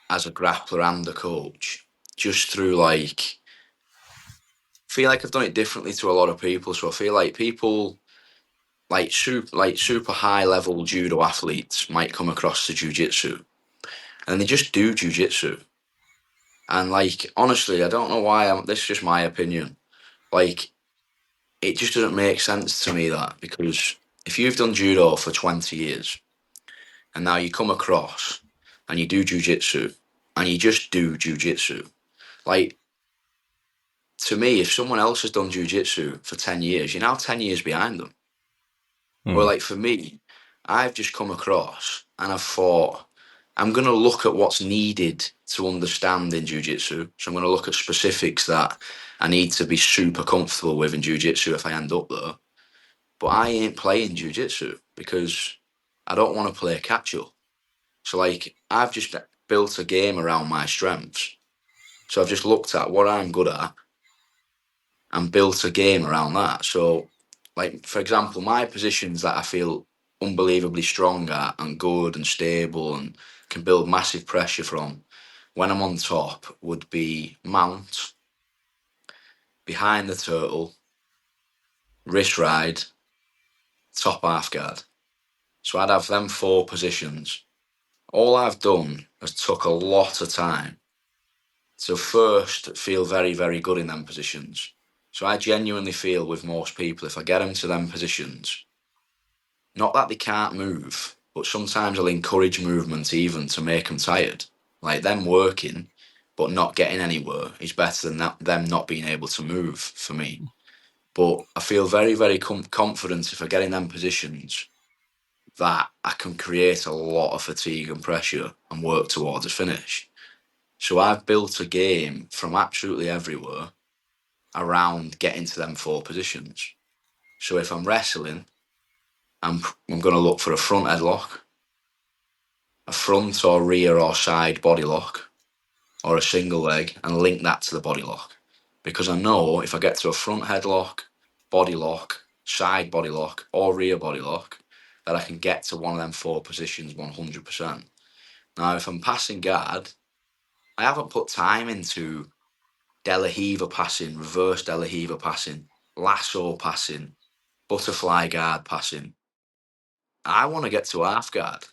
as a grappler and a coach, just through like, feel like I've done it differently to a lot of people. So I feel like people super high level judo athletes might come across to jujitsu and they just do jujitsu. And like honestly, I don't know why. This is just my opinion. Like it just doesn't make sense to me that because if you've done judo for 20 years and now you come across and you do jujitsu and you just do jujitsu, like to me, if someone else has done jujitsu for 10 years, you're now 10 years behind them. Or like for me, I've just come across and I've thought, I'm going to look at what's needed to understand in jiu-jitsu. So I'm going to look at specifics that I need to be super comfortable with in jiu-jitsu if I end up there. But I ain't playing jiu-jitsu because I don't want to play catch-up. So like, I've just built a game around my strengths. So I've just looked at what I'm good at and built a game around that. So, like for example, my positions that I feel unbelievably strong at and good and stable and can build massive pressure from when I'm on top would be mount, behind the turtle, wrist ride, top half guard. So I'd have them four positions. All I've done has took a lot of time to first feel very, very good in them positions. So I genuinely feel with most people, if I get them to them positions, not that they can't move, but sometimes I'll encourage movement even to make them tired. Like them working, but not getting anywhere is better than them not being able to move for me. But I feel very, very confident if I get in them positions that I can create a lot of fatigue and pressure and work towards a finish. So I've built a game from absolutely everywhere around getting to them four positions. So if I'm wrestling, I'm going to look for a front headlock, a front or rear or side body lock, or a single leg, and link that to the body lock. Because I know if I get to a front headlock, body lock, side body lock, or rear body lock, that I can get to one of them four positions 100%. Now, if I'm passing guard, I haven't put time into De La Riva passing, reverse De La Riva passing, lasso passing, butterfly guard passing. I want to get to half guard.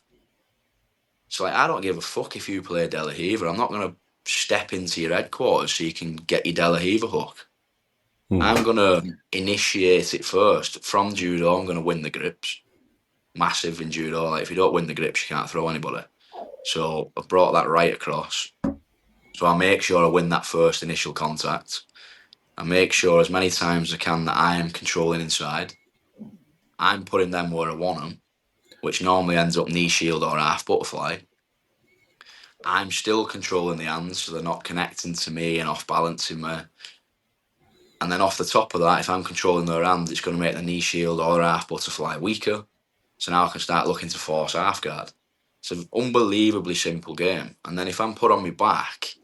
So like, I don't give a fuck if you play De La Riva. I'm not going to step into your headquarters so you can get your De La Riva hook. I'm going to initiate it first. From judo, I'm going to win the grips. Massive in judo. Like if you don't win the grips, you can't throw anybody. So I've brought that right across. So I make sure I win that first initial contact. I make sure as many times as I can that I am controlling inside. I'm putting them where I want them, which normally ends up knee shield or half butterfly. I'm still controlling the hands, so they're not connecting to me and off balancing me. And then off the top of that, if I'm controlling their hands, it's going to make the knee shield or half butterfly weaker. So now I can start looking to force half guard. It's an unbelievably simple game. And then if I'm put on my back,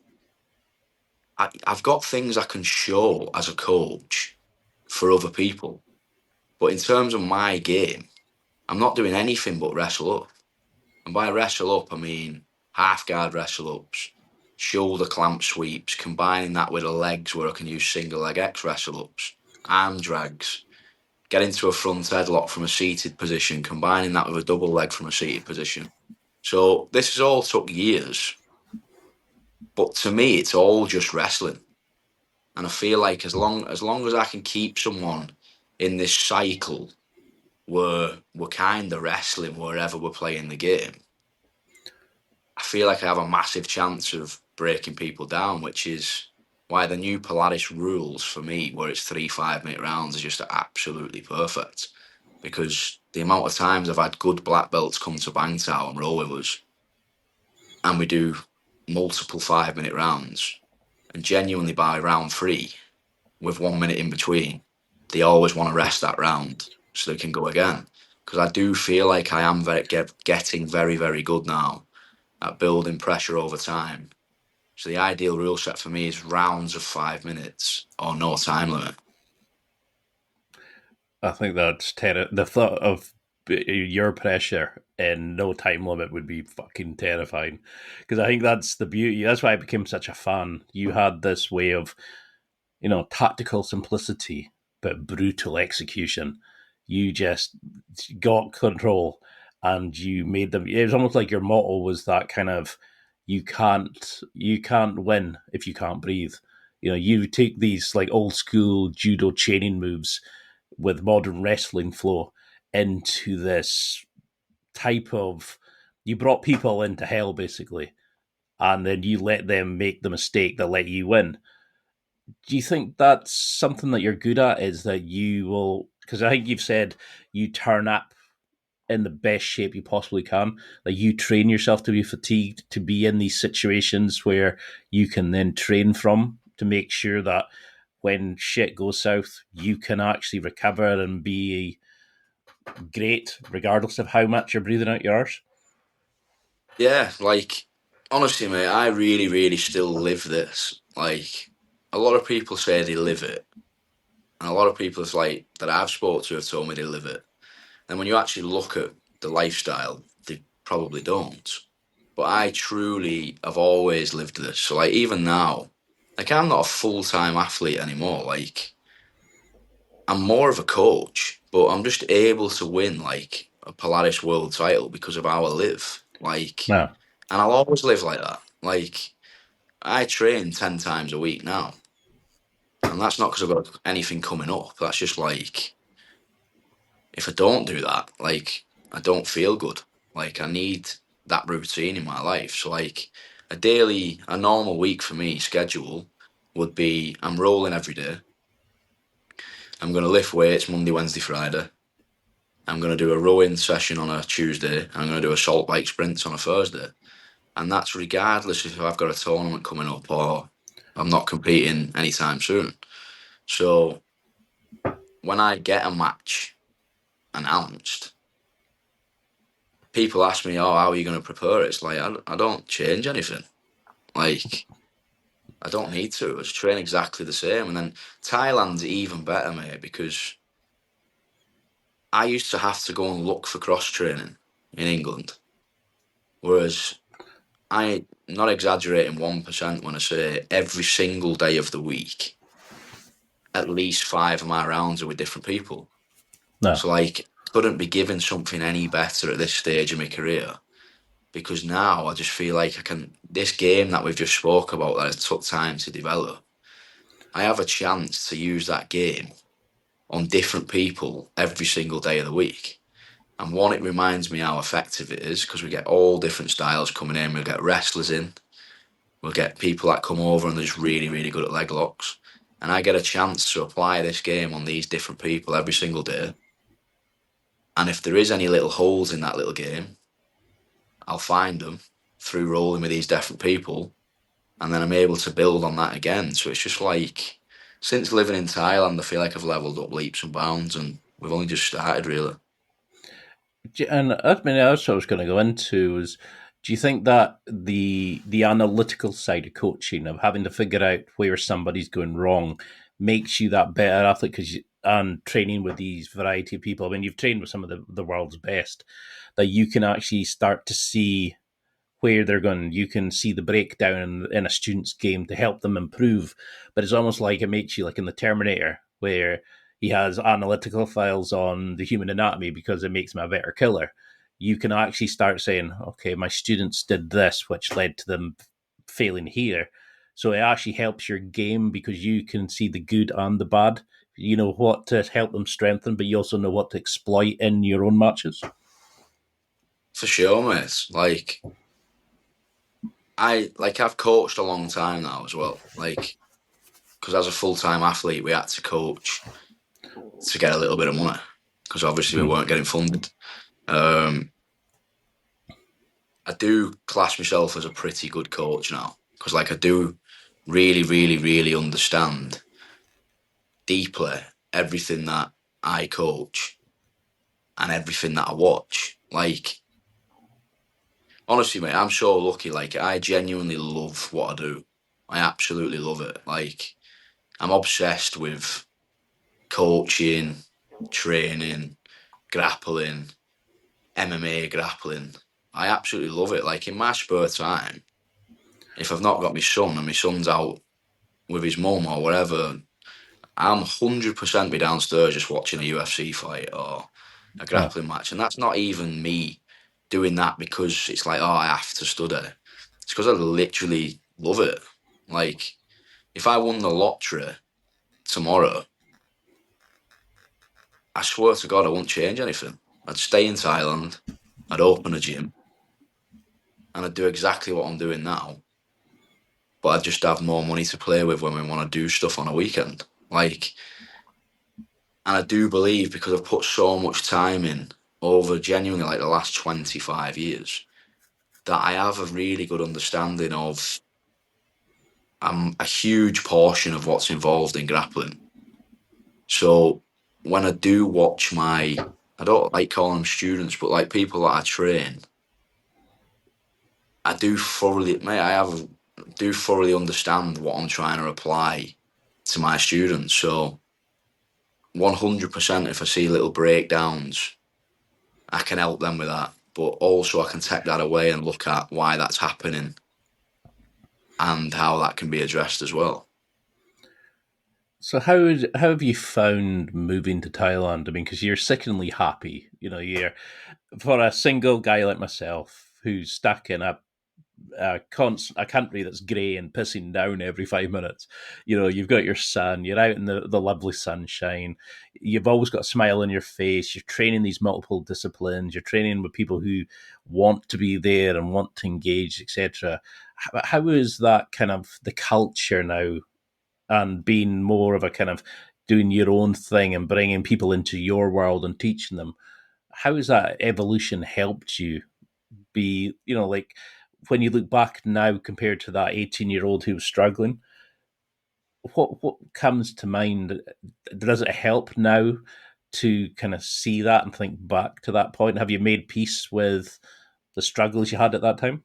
I've got things I can show as a coach for other people. But in terms of my game, I'm not doing anything but wrestle up. And by wrestle up, I mean half guard wrestle ups, shoulder clamp sweeps, combining that with the legs where I can use single leg X wrestle ups, arm drags, get into a front headlock from a seated position, combining that with a double leg from a seated position. So this has all took years. But to me, it's all just wrestling. And I feel like as long as I can keep someone in this cycle where we're kind of wrestling wherever we're playing the game, I feel like I have a massive chance of breaking people down, which is why the new Polaris rules for me, where it's 3 5-minute rounds, are just absolutely perfect. Because the amount of times I've had good black belts come to Bangtao and roll with us, and we do multiple 5-minute rounds, and genuinely by round 3, with 1 minute in between, they always want to rest that round so they can go again. Because I do feel like I am getting very, very good now at building pressure over time. So the ideal rule set for me is rounds of 5 minutes or no time limit. I think that's the thought of your pressure and no time limit would be fucking terrifying. Because I think that's the beauty. That's why I became such a fan. You had this way of, tactical simplicity, but brutal execution. You just got control and you made them. It was almost like your motto was that kind of, you can't win if you can't breathe. You take these like old school judo chaining moves with modern wrestling flow into this type of, you brought people into hell basically, and then you let them make the mistake that let you win. Do you think that's something that you're good at? Is that you will, because I think you've said you turn up in the best shape you possibly can. Like you train yourself to be fatigued, to be in these situations where you can then train from to make sure that when shit goes south, you can actually recover and be great, regardless of how much you're breathing out yours. Yeah, like honestly, mate, I really, really still live this. Like a lot of people say they live it, and a lot of people like that I've spoke to have told me they live it. And when you actually look at the lifestyle, they probably don't. But I truly have always lived this. So like even now, like I'm not a full time athlete anymore. Like I'm more of a coach, but I'm just able to win like a Polaris world title because of how I live. Like, No. and I'll always live like that. Like I train 10 times a week now, and that's not because I've got anything coming up. That's just like if I don't do that, like I don't feel good. Like I need that routine in my life. So like a normal week for me schedule would be I'm rolling every day. I'm going to lift weights Monday, Wednesday, Friday. I'm going to do a rowing session on a Tuesday. And I'm going to do a salt bike sprints on a Thursday. And that's regardless if I've got a tournament coming up or I'm not competing anytime soon. So when I get a match announced, people ask me, "Oh, how are you going to prepare it?" It's like I don't change anything. Like I don't need to. I just train exactly the same. And then Thailand's even better, mate, because I used to have to go and look for cross training in England, whereas I not exaggerating 1% when I say every single day of the week, at least 5 of my rounds are with different people. No. So like, couldn't be given something any better at this stage of my career because now I just feel like I can. This game that we've just spoke about that it took time to develop, I have a chance to use that game on different people every single day of the week. And one, it reminds me how effective it is because we get all different styles coming in. We'll get wrestlers in, we'll get people that come over and they're just really, really good at leg locks. And I get a chance to apply this game on these different people every single day. And if there is any little holes in that little game, I'll find them through rolling with these different people. And then I'm able to build on that again. So it's just like, since living in Thailand, I feel like I've leveled up leaps and bounds and we've only just started, really. And I mean, that's what I was going to go into is, do you think that the analytical side of coaching, of having to figure out where somebody's going wrong, makes you that better athlete? And training with these variety of people, I mean, you've trained with some of the world's best, that you can actually start to see where they're going. You can see the breakdown in a student's game to help them improve. But it's almost like it makes you like in the Terminator, where he has analytical files on the human anatomy because it makes him a better killer. You can actually start saying, okay, my students did this, which led to them failing here. So it actually helps your game because you can see the good and the bad. You know what to help them strengthen, but you also know what to exploit in your own matches. For sure, mate. I've coached a long time now as well. Like, because as a full-time athlete, we had to coach to get a little bit of money because obviously we weren't getting funded. I do class myself as a pretty good coach now because, like, I do really, really, really understand deeply everything that I coach and everything that I watch. Like, honestly, mate, I'm so lucky. Like, I genuinely love what I do. I absolutely love it. Like, I'm obsessed with coaching, training, grappling, MMA grappling. I absolutely love it. Like in my spare time, if I've not got my son and my son's out with his mum or whatever, I'm 100% be downstairs just watching a UFC fight or a Oh, grappling match. And that's not even me doing that because it's like, oh, I have to study. It's because I literally love it. Like, if I won the lottery tomorrow, I swear to God, I wouldn't change anything. I'd stay in Thailand, I'd open a gym, and I'd do exactly what I'm doing now. But I'd just have more money to play with when we want to do stuff on a weekend. Like, and I do believe because I've put so much time in over genuinely like the last 25 years that I have a really good understanding of a huge portion of what's involved in grappling. So when I do watch I don't like calling them students, but like people that I train, I do thoroughly, mate, do thoroughly understand what I'm trying to apply to my students. So 100%, if I see little breakdowns, I can help them with that. But also, I can take that away and look at why that's happening and how that can be addressed as well. so how have you found moving to Thailand? I mean, because you're sickeningly happy. You're for a single guy like myself who's stuck in a country that's grey and pissing down every 5 minutes. You've got your son, you're out in the lovely sunshine, you've always got a smile on your face, you're training these multiple disciplines, you're training with people who want to be there and want to engage, etc. How is that kind of the culture now and being more of a kind of doing your own thing and bringing people into your world and teaching them? How has that evolution helped you be, like when you look back now compared to that 18-year-old who was struggling, what comes to mind? Does it help now to kind of see that and think back to that point? Have you made peace with the struggles you had at that time?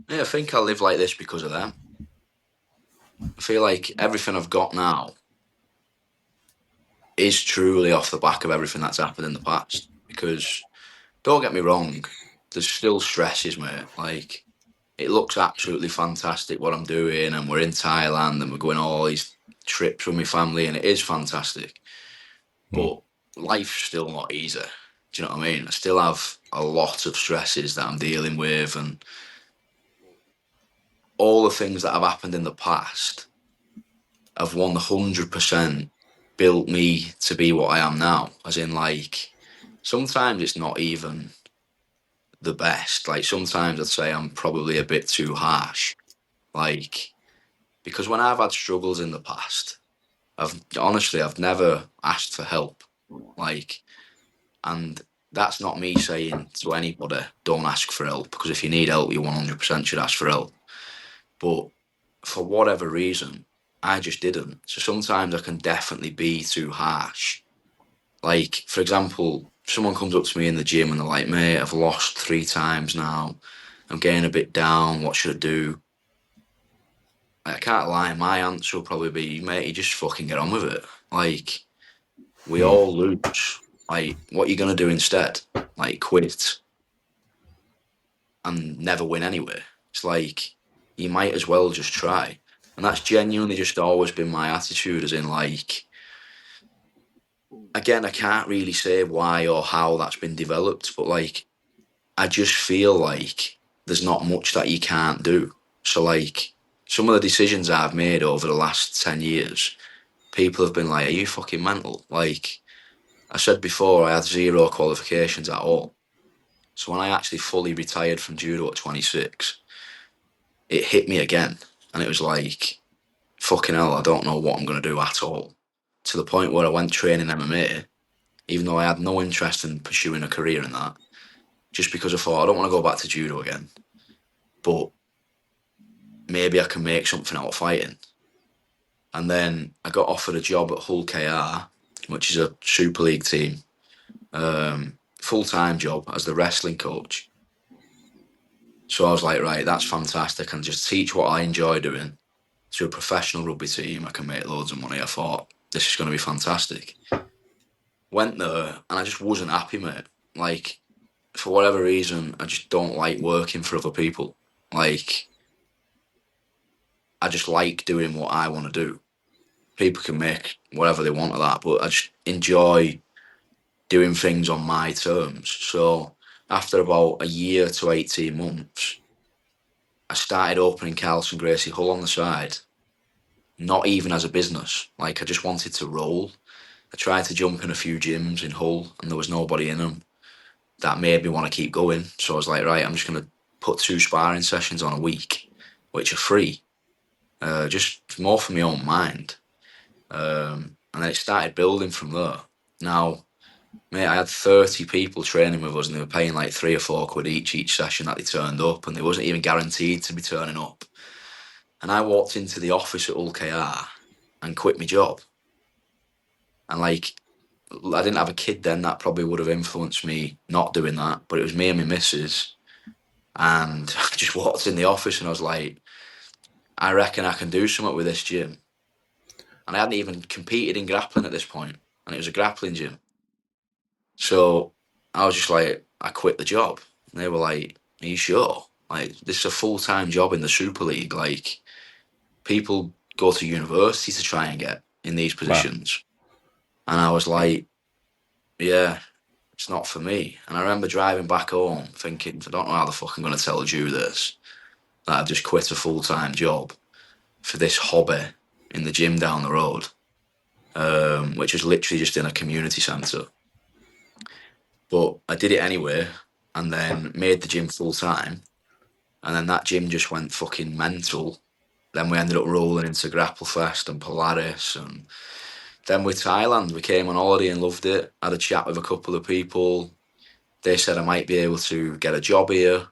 Yeah, I think I live like this because of them. I feel like everything I've got now is truly off the back of everything that's happened in the past. Because don't get me wrong, there's still stresses, mate. Like, it looks absolutely fantastic what I'm doing, and we're in Thailand and we're going on all these trips with my family, and it is fantastic. Hmm. But life's still not easy. Do you know what I mean? I still have a lot of stresses that I'm dealing with, and all the things that have happened in the past have 100% built me to be what I am now. As in, like, sometimes it's not even the best. Like, sometimes I'd say I'm probably a bit too harsh. Like, because when I've had struggles in the past, I've never asked for help. Like, and that's not me saying to anybody, don't ask for help, because if you need help, you 100% should ask for help. But for whatever reason, I just didn't. So sometimes I can definitely be too harsh. Like, for example, someone comes up to me in the gym and they're like, mate, I've lost 3 times now. I'm getting a bit down. What should I do? I can't lie. My answer will probably be, mate, you just fucking get on with it. Like, we Hmm. all lose. Like, what are you going to do instead? Like, quit and never win anyway. It's like, you might as well just try. And that's genuinely just always been my attitude, as in, like, again, I can't really say why or how that's been developed, but like, I just feel like there's not much that you can't do. So, like, some of the decisions I've made over the last 10 years, people have been like, are you fucking mental? Like, I said before, I had zero qualifications at all. So when I actually fully retired from judo at 26, it hit me again. And it was like, fucking hell, I don't know what I'm going to do at all. To the point where I went training MMA, even though I had no interest in pursuing a career in that, just because I thought, I don't want to go back to judo again, but maybe I can make something out of fighting. And then I got offered a job at Hull KR, which is a Super League team, full-time job as the wrestling coach. So I was like, right, that's fantastic. I can just teach what I enjoy doing to a professional rugby team. I can make loads of money. I thought, this is going to be fantastic. Went there and I just wasn't happy, mate. Like, for whatever reason, I just don't like working for other people. Like, I just like doing what I want to do. People can make whatever they want of that, but I just enjoy doing things on my terms. So after about a year to 18 months, I started opening Carlton Gracie Hull on the side, not even as a business. Like, I just wanted to roll. I tried to jump in a few gyms in Hull and there was nobody in them. That made me want to keep going. So I was like, right, I'm just going to put 2 sparring sessions on a week, which are free, just more for my own mind. And then it started building from there. Now, mate, I had 30 people training with us and they were paying like £3 or £4 each session that they turned up, and they wasn't even guaranteed to be turning up. And I walked into the office at Hull KR and quit my job. And like, I didn't have a kid then, that probably would have influenced me not doing that, but it was me and my missus. And I just walked in the office and I was like, I reckon I can do something with this gym. And I hadn't even competed in grappling at this point, and it was a grappling gym. So I was just like, I quit the job. And they were like, are you sure? Like, this is a full-time job in the Super League. Like, people go to university to try and get in these positions. Wow. And I was like, yeah, it's not for me. And I remember driving back home thinking, I don't know how the fuck I'm going to tell Drew this, that I've just quit a full-time job for this hobby in the gym down the road, which was literally just in a community centre. But I did it anyway, and then made the gym full-time. And then that gym just went fucking mental. Then we ended up rolling into Grapplefest and Polaris, and then with Thailand, we came on holiday and loved it. Had a chat with a couple of people. They said I might be able to get a job here.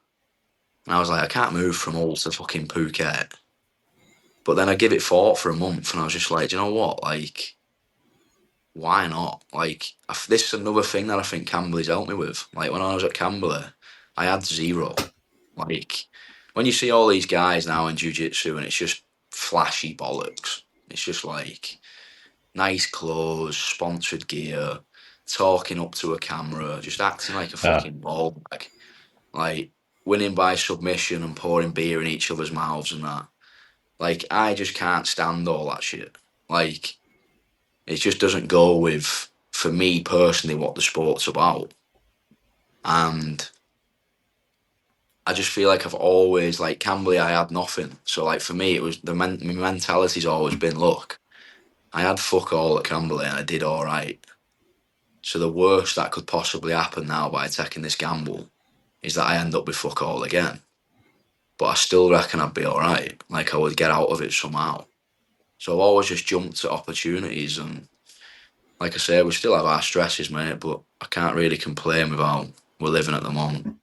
And I was like, I can't move from Hull to fucking Phuket. But then I give it thought for a month and I was just like, do you know what? Like, why not? Like, this is another thing that I think Camberley's helped me with. Like, when I was at Camberley, I had zero. Like, when you see all these guys now in jiu-jitsu and it's just flashy bollocks. It's just like nice clothes, sponsored gear, talking up to a camera, just acting like a fucking ball bag. Like, winning by submission and pouring beer in each other's mouths and that. Like, I just can't stand all that shit. Like, it just doesn't go with, for me personally, what the sport's about. And I just feel like I've always, like, Camberley, I had nothing. So, like, for me, it was, my mentality's always been, look, I had fuck all at Camberley and I did all right. So the worst that could possibly happen now by taking this gamble is that I end up with fuck all again. But I still reckon I'd be all right. Like, I would get out of it somehow. So I've always just jumped at opportunities, and like I say, we still have our stresses, mate, but I can't really complain with how we're living at the moment.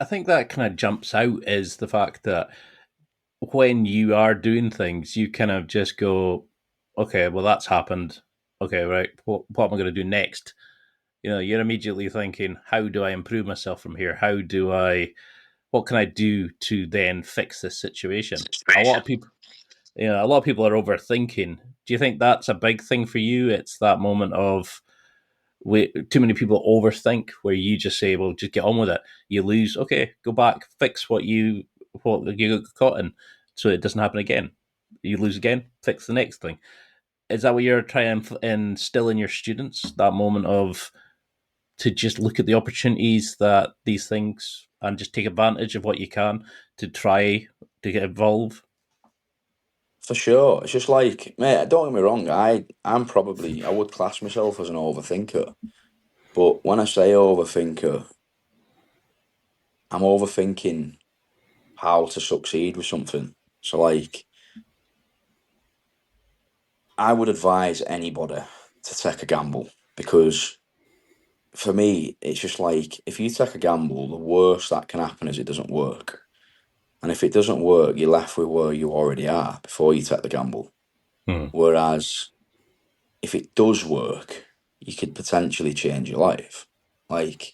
I think that kind of jumps out is the fact that when you are doing things, you kind of just go, okay, well, that's happened. Okay, right, what am I going to do next? You know, you're immediately thinking, how do I improve myself from here? What can I do to then fix this situation? A lot of people are overthinking. Do you think that's a big thing for you? It's that moment of too many people overthink, where you just say, well, just get on with it. You lose, okay, go back, fix what you got caught in, so it doesn't happen again. You lose again, fix the next thing. Is that what you're trying to instill in your students, that moment of to just look at the opportunities that these things and just take advantage of what you can to try to get involved? For sure. It's just like, mate, don't get me wrong, I would class myself as an overthinker. But when I say overthinker, I'm overthinking how to succeed with something. So, like, I would advise anybody to take a gamble, because for me, it's just like, if you take a gamble, the worst that can happen is it doesn't work. And if it doesn't work, you're left with where you already are before you take the gamble. Whereas if it does work, you could potentially change your life. Like,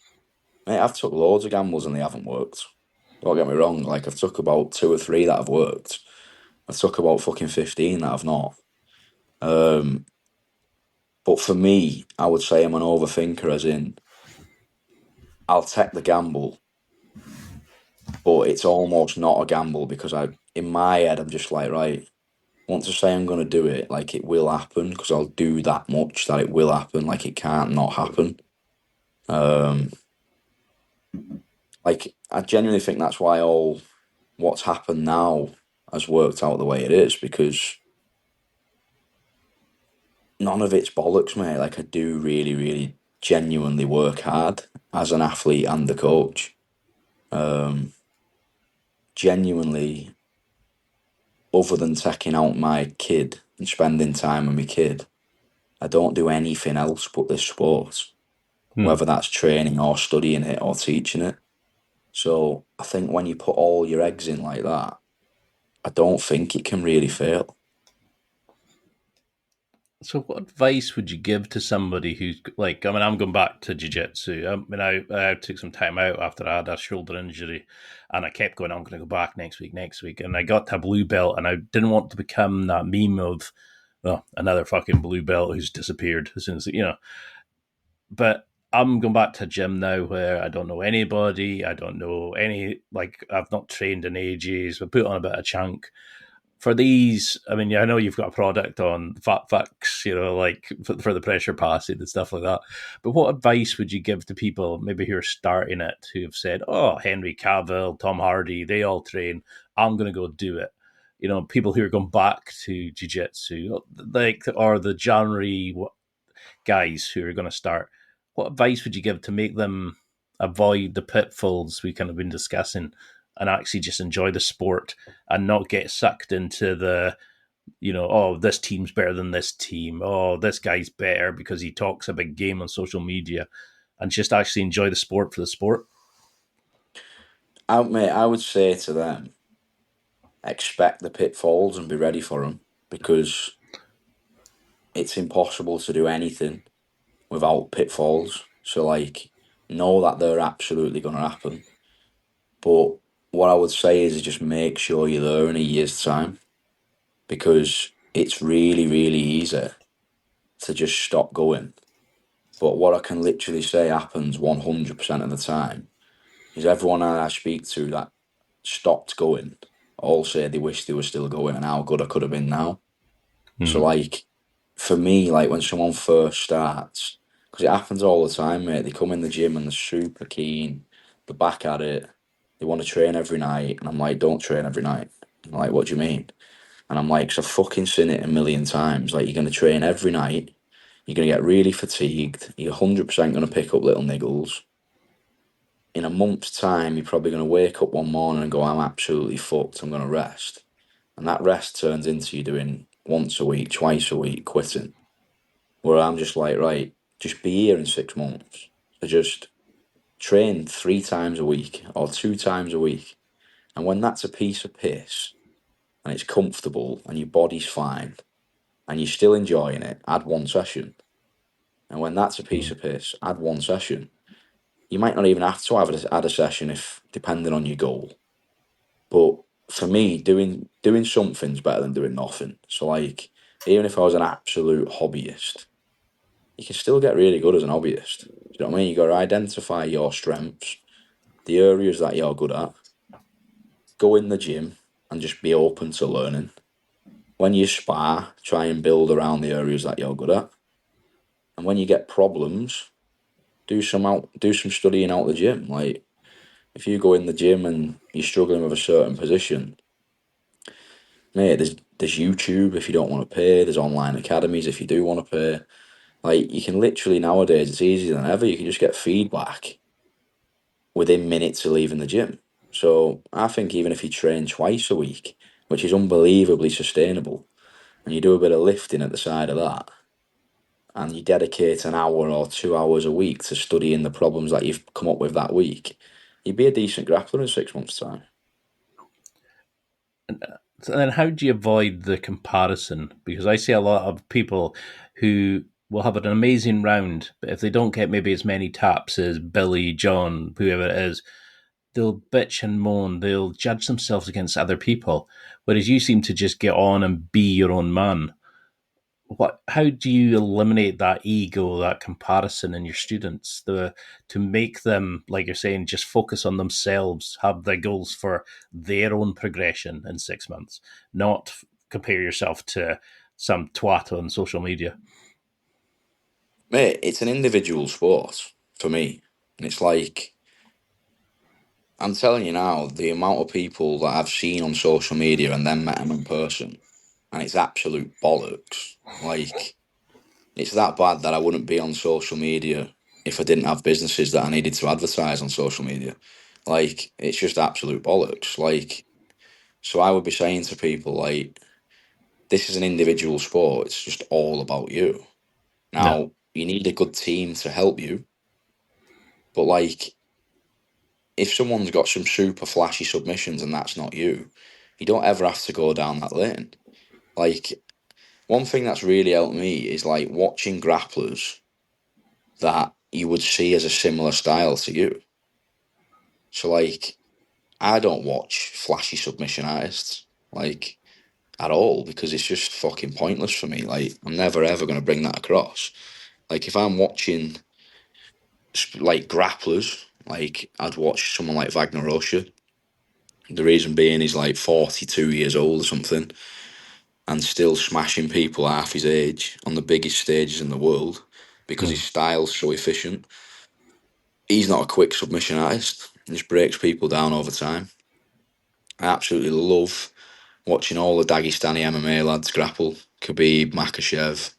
mate, I've took loads of gambles and they haven't worked. Don't get me wrong, like, I've took about 2 or 3 that have worked. I've took about fucking 15 that have not. But for me, I would say I'm an overthinker, as in I'll take the gamble, but it's almost not a gamble because in my head, I'm just like, right, once I say I'm going to do it, like it will happen because I'll do that much that it will happen. Like it can't not happen. Um, like I genuinely think that's why all what's happened now has worked out the way it is because none of it's bollocks, mate. Like I do really, really genuinely work hard as an athlete and a coach. Um, Genuinely, other than taking out my kid and spending time with my kid, I don't do anything else but this sport, whether that's training or studying it or teaching it. So I think when you put all your eggs in like that, I don't think it can really fail. So, what advice would you give to somebody who's like, I mean, I'm going back to jiu-jitsu. I mean, I took some time out after I had a shoulder injury and I kept going, I'm going to go back next week. And I got to a blue belt and I didn't want to become that meme of, well, another fucking blue belt who's disappeared as soon as, but I'm going back to a gym now where I don't know anybody. I don't know any, like, I've not trained in ages. I put on a bit of chunk for these. I mean, I know you've got a product on fat fucks, like for the pressure passing and stuff like that. But what advice would you give to people maybe who are starting it, who have said, "Oh, Henry Cavill, Tom Hardy, they all train. I'm going to go do it." People who are going back to jiu-jitsu, like, or the January guys who are going to start. What advice would you give to make them avoid the pitfalls we kind of been discussing and actually just enjoy the sport and not get sucked into the, oh, this team's better than this team. Oh, this guy's better because he talks a big game on social media, and just actually enjoy the sport for the sport? I would say to them, expect the pitfalls and be ready for them because it's impossible to do anything without pitfalls. So, like, know that they're absolutely going to happen. But what I would say is just make sure you're there in a year's time because it's really, really easy to just stop going. But what I can literally say happens 100% of the time is everyone I speak to that stopped going all say they wish they were still going and how good I could have been now. So, like, for me, like when someone first starts, because it happens all the time, mate, they come in the gym and they're super keen, they're back at it, they want to train every night, and I'm like, don't train every night. I'm like, what do you mean? And I'm like, 'cause I've fucking seen it a million times. Like, you're going to train every night, you're going to get really fatigued, you're 100% going to pick up little niggles. In a month's time, you're probably going to wake up one morning and go, I'm absolutely fucked, I'm going to rest. And that rest turns into you doing once a week, twice a week, quitting. Where I'm just like, right, just be here in 6 months. So just train 3 times a week or 2 times a week. And when that's a piece of piss and it's comfortable and your body's fine and you're still enjoying it, add one session. And when that's a piece of piss, add one session. You might not even have to add a session if depending on your goal. But for me, doing something's better than doing nothing. So, like, even if I was an absolute hobbyist, you can still get really good as an hobbyist. Do you know what I mean? You got to identify your strengths, the areas that you're good at, go in the gym and just be open to learning. When you spar, try and build around the areas that you're good at. And when you get problems, do some studying out the gym. Like, if you go in the gym and you're struggling with a certain position, mate, there's YouTube if you don't want to pay. There's online academies if you do want to pay. Like, you can literally nowadays, it's easier than ever. You can just get feedback within minutes of leaving the gym. So I think even if you train twice a week, which is unbelievably sustainable, and you do a bit of lifting at the side of that, and you dedicate an hour or 2 hours a week to studying the problems that you've come up with that week, you'd be a decent grappler in 6 months' time. So then how do you avoid the comparison? Because I see a lot of people who will have an amazing round, but if they don't get maybe as many taps as Billy, John, whoever it is, they'll bitch and moan. They'll judge themselves against other people. Whereas you seem to just get on and be your own man. how do you eliminate that ego, that comparison in your students, to make them, like you're saying, just focus on themselves, have their goals for their own progression in 6 months, not compare yourself to some twat on social media? Mate, it's an individual sport for me. And it's like, I'm telling you now, the amount of people that I've seen on social media and then met them in person, and it's absolute bollocks. Like, it's that bad that I wouldn't be on social media if I didn't have businesses that I needed to advertise on social media. Like, it's just absolute bollocks. Like, so I would be saying to people, like, this is an individual sport. It's just all about you. Yeah. Now, you need a good team to help you, but like, if someone's got some super flashy submissions and that's not you, you don't ever have to go down that lane. Like, one thing that's really helped me is like watching grapplers that you would see as a similar style to you. So like, I don't watch flashy submission artists like at all because it's just fucking pointless for me. Like, I'm never ever going to bring that across. Like, if I'm watching like grapplers, like I'd watch someone like Wagner Rocha. The reason being he's like 42 years old or something and still smashing people half his age on the biggest stages in the world because his style's so efficient. He's not a quick submission artist. He just breaks people down over time. I absolutely love watching all the Dagestani MMA lads grapple, Khabib, Makachev,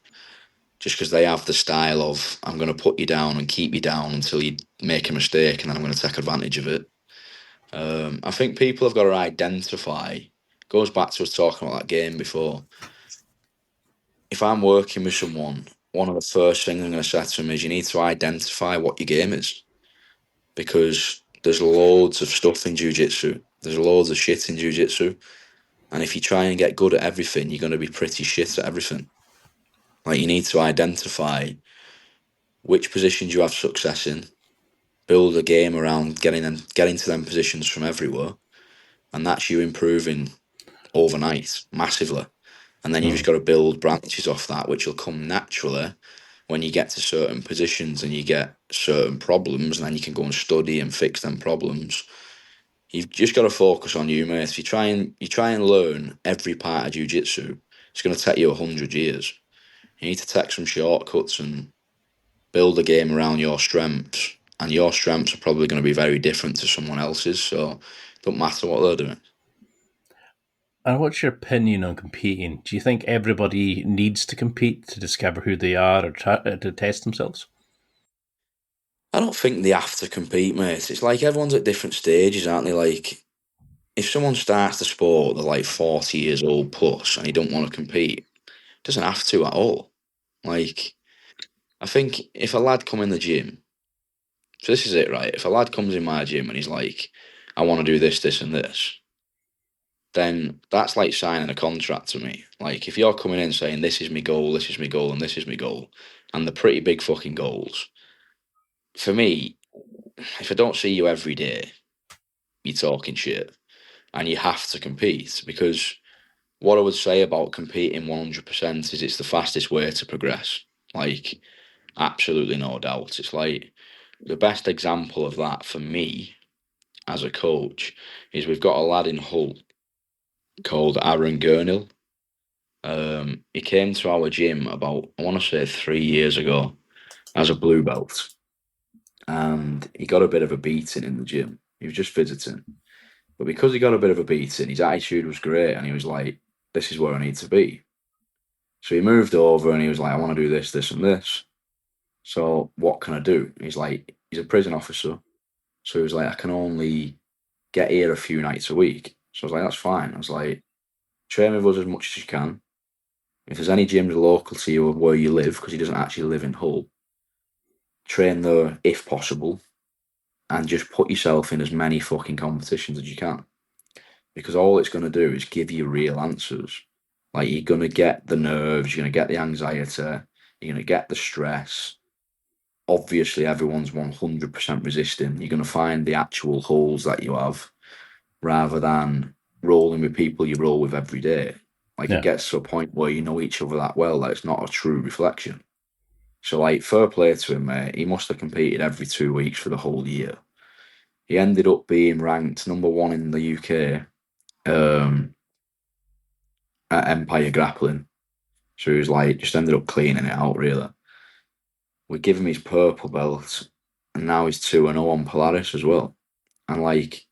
just because they have the style of, I'm going to put you down and keep you down until you make a mistake and then I'm going to take advantage of it. I think people have got to identify, goes back to us talking about that game before. If I'm working with someone, one of the first things I'm going to say to them is you need to identify what your game is because there's loads of stuff in jiu-jitsu. There's loads of shit in jiu-jitsu. And if you try and get good at everything, you're going to be pretty shit at everything. Like, you need to identify which positions you have success in, build a game around getting to them positions from everywhere, and that's you improving overnight massively. And then you've just got to build branches off that, which will come naturally when you get to certain positions and you get certain problems, and then you can go and study and fix them problems. You've just got to focus on you, mate. If you try and learn every part of jiu-jitsu, it's going to take you 100 years. You need to take some shortcuts and build a game around your strengths. And your strengths are probably going to be very different to someone else's, so it don't matter what they're doing. And what's your opinion on competing? Do you think everybody needs to compete to discover who they are or to test themselves? I don't think they have to compete, mate. It's like everyone's at different stages, aren't they? Like, if someone starts the sport, they're like 40 years old plus and they don't want to compete, doesn't have to at all. Like, I think if a lad come in the gym, so this is it, right? If a lad comes in my gym and he's like, I want to do this, this, and this, then that's like signing a contract to me. Like, if you're coming in saying, this is my goal, this is my goal, and this is my goal, and they're pretty big fucking goals, for me, if I don't see you every day, you're talking shit. And you have to compete because what I would say about competing 100% is it's the fastest way to progress. Like, absolutely no doubt. It's like the best example of that for me as a coach is we've got a lad in Hull called Aaron Gurnell. He came to our gym about, I want to say 3 years ago as a blue belt. And he got a bit of a beating in the gym. He was just visiting. But because he got a bit of a beating, his attitude was great. And he was like, this is where I need to be. So he moved over and he was like, I want to do this, this, and this. So what can I do? He's like, he's a prison officer. So he was like, I can only get here a few nights a week. So I was like, that's fine. I was like, train with us as much as you can. If there's any gyms local to you where you live, because he doesn't actually live in Hull, train there if possible and just put yourself in as many fucking competitions as you can. Because all it's going to do is give you real answers. Like, you're going to get the nerves, you're going to get the anxiety, you're going to get the stress. Obviously, everyone's 100% resisting. You're going to find the actual holes that you have rather than rolling with people you roll with every day. Like, it Yeah. gets to a point where you know each other that well that it's not a true reflection. So, like, fair play to him, mate. He must have competed every 2 weeks for the whole year. He ended up being ranked number one in the UK at Empire Grappling. So he was like, just ended up cleaning it out, really. We give him his purple belt, and now he's 2-0 on Polaris as well. And, like,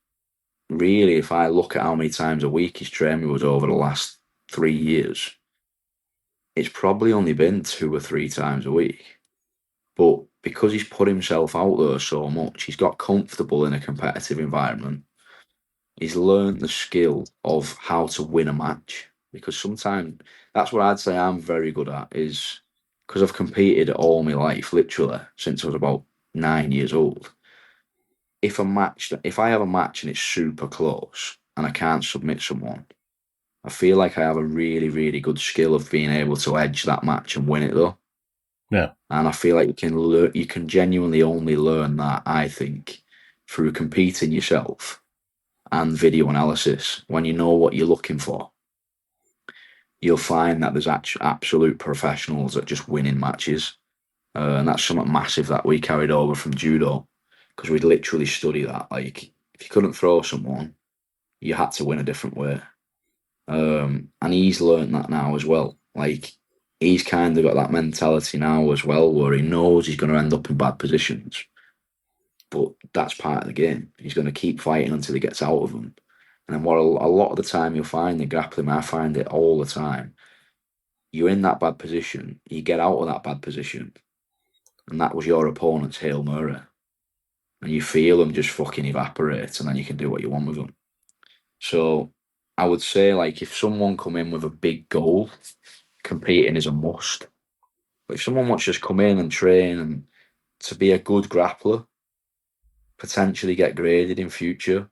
really, if I look at how many times a week he's trained with us over the last 3 years, it's probably only been 2 or 3 times a week. But because he's put himself out there so much, he's got comfortable in a competitive environment. He's learned the skill of how to win a match. Because sometimes that's what I'd say I'm very good at, is because I've competed all my life, literally, since I was about 9 years old. If I have a match and it's super close and I can't submit someone, I feel like I have a really, really good skill of being able to edge that match and win it though. Yeah. And I feel like you can genuinely only learn that, I think, through competing yourself and video analysis. When you know what you're looking for, you'll find that there's absolute professionals at just winning matches. And that's something massive that we carried over from judo, because we'd literally study that. Like, if you couldn't throw someone, you had to win a different way. And he's learned that now as well. Like, he's kind of got that mentality now as well, where he knows he's going to end up in bad positions, but that's part of the game. He's going to keep fighting until he gets out of them. And then what a lot of the time you'll find in grappling, I find it all the time, you're in that bad position, you get out of that bad position, and that was your opponent's Hail Mary. And you feel them just fucking evaporate, and then you can do what you want with them. So I would say, like, if someone come in with a big goal, competing is a must. But if someone wants to just come in and train and to be a good grappler, potentially get graded in future,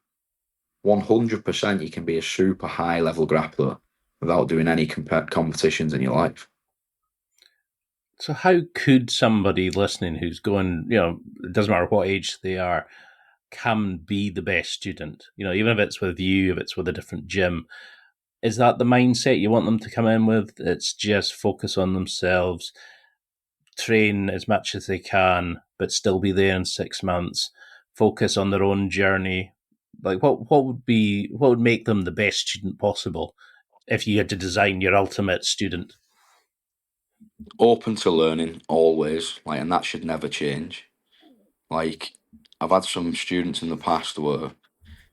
100% you can be a super high level grappler without doing any competitions in your life. So how could somebody listening who's going, it doesn't matter what age they are, can be the best student? Even if it's with you, if it's with a different gym, is that the mindset you want them to come in with? It's just focus on themselves, train as much as they can, but still be there in 6 months, focus on their own journey. Like, what would make them the best student possible if you had to design your ultimate student? Open to learning always, like, and that should never change. Like, I've had some students in the past where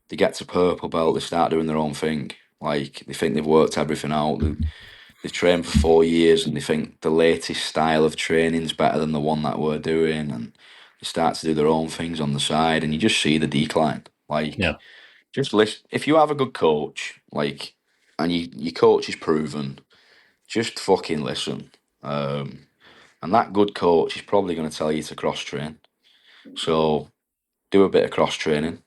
they get to purple belt, they start doing their own thing. Like, they think they've worked everything out. They've trained for 4 years and they think the latest style of training is better than the one that we're doing, and they start to do their own things on the side, and you just see the decline. Like, Yeah. just listen. If you have a good coach, like, and your coach is proven, just fucking listen. And that good coach is probably going to tell you to cross train. So do a bit of cross training,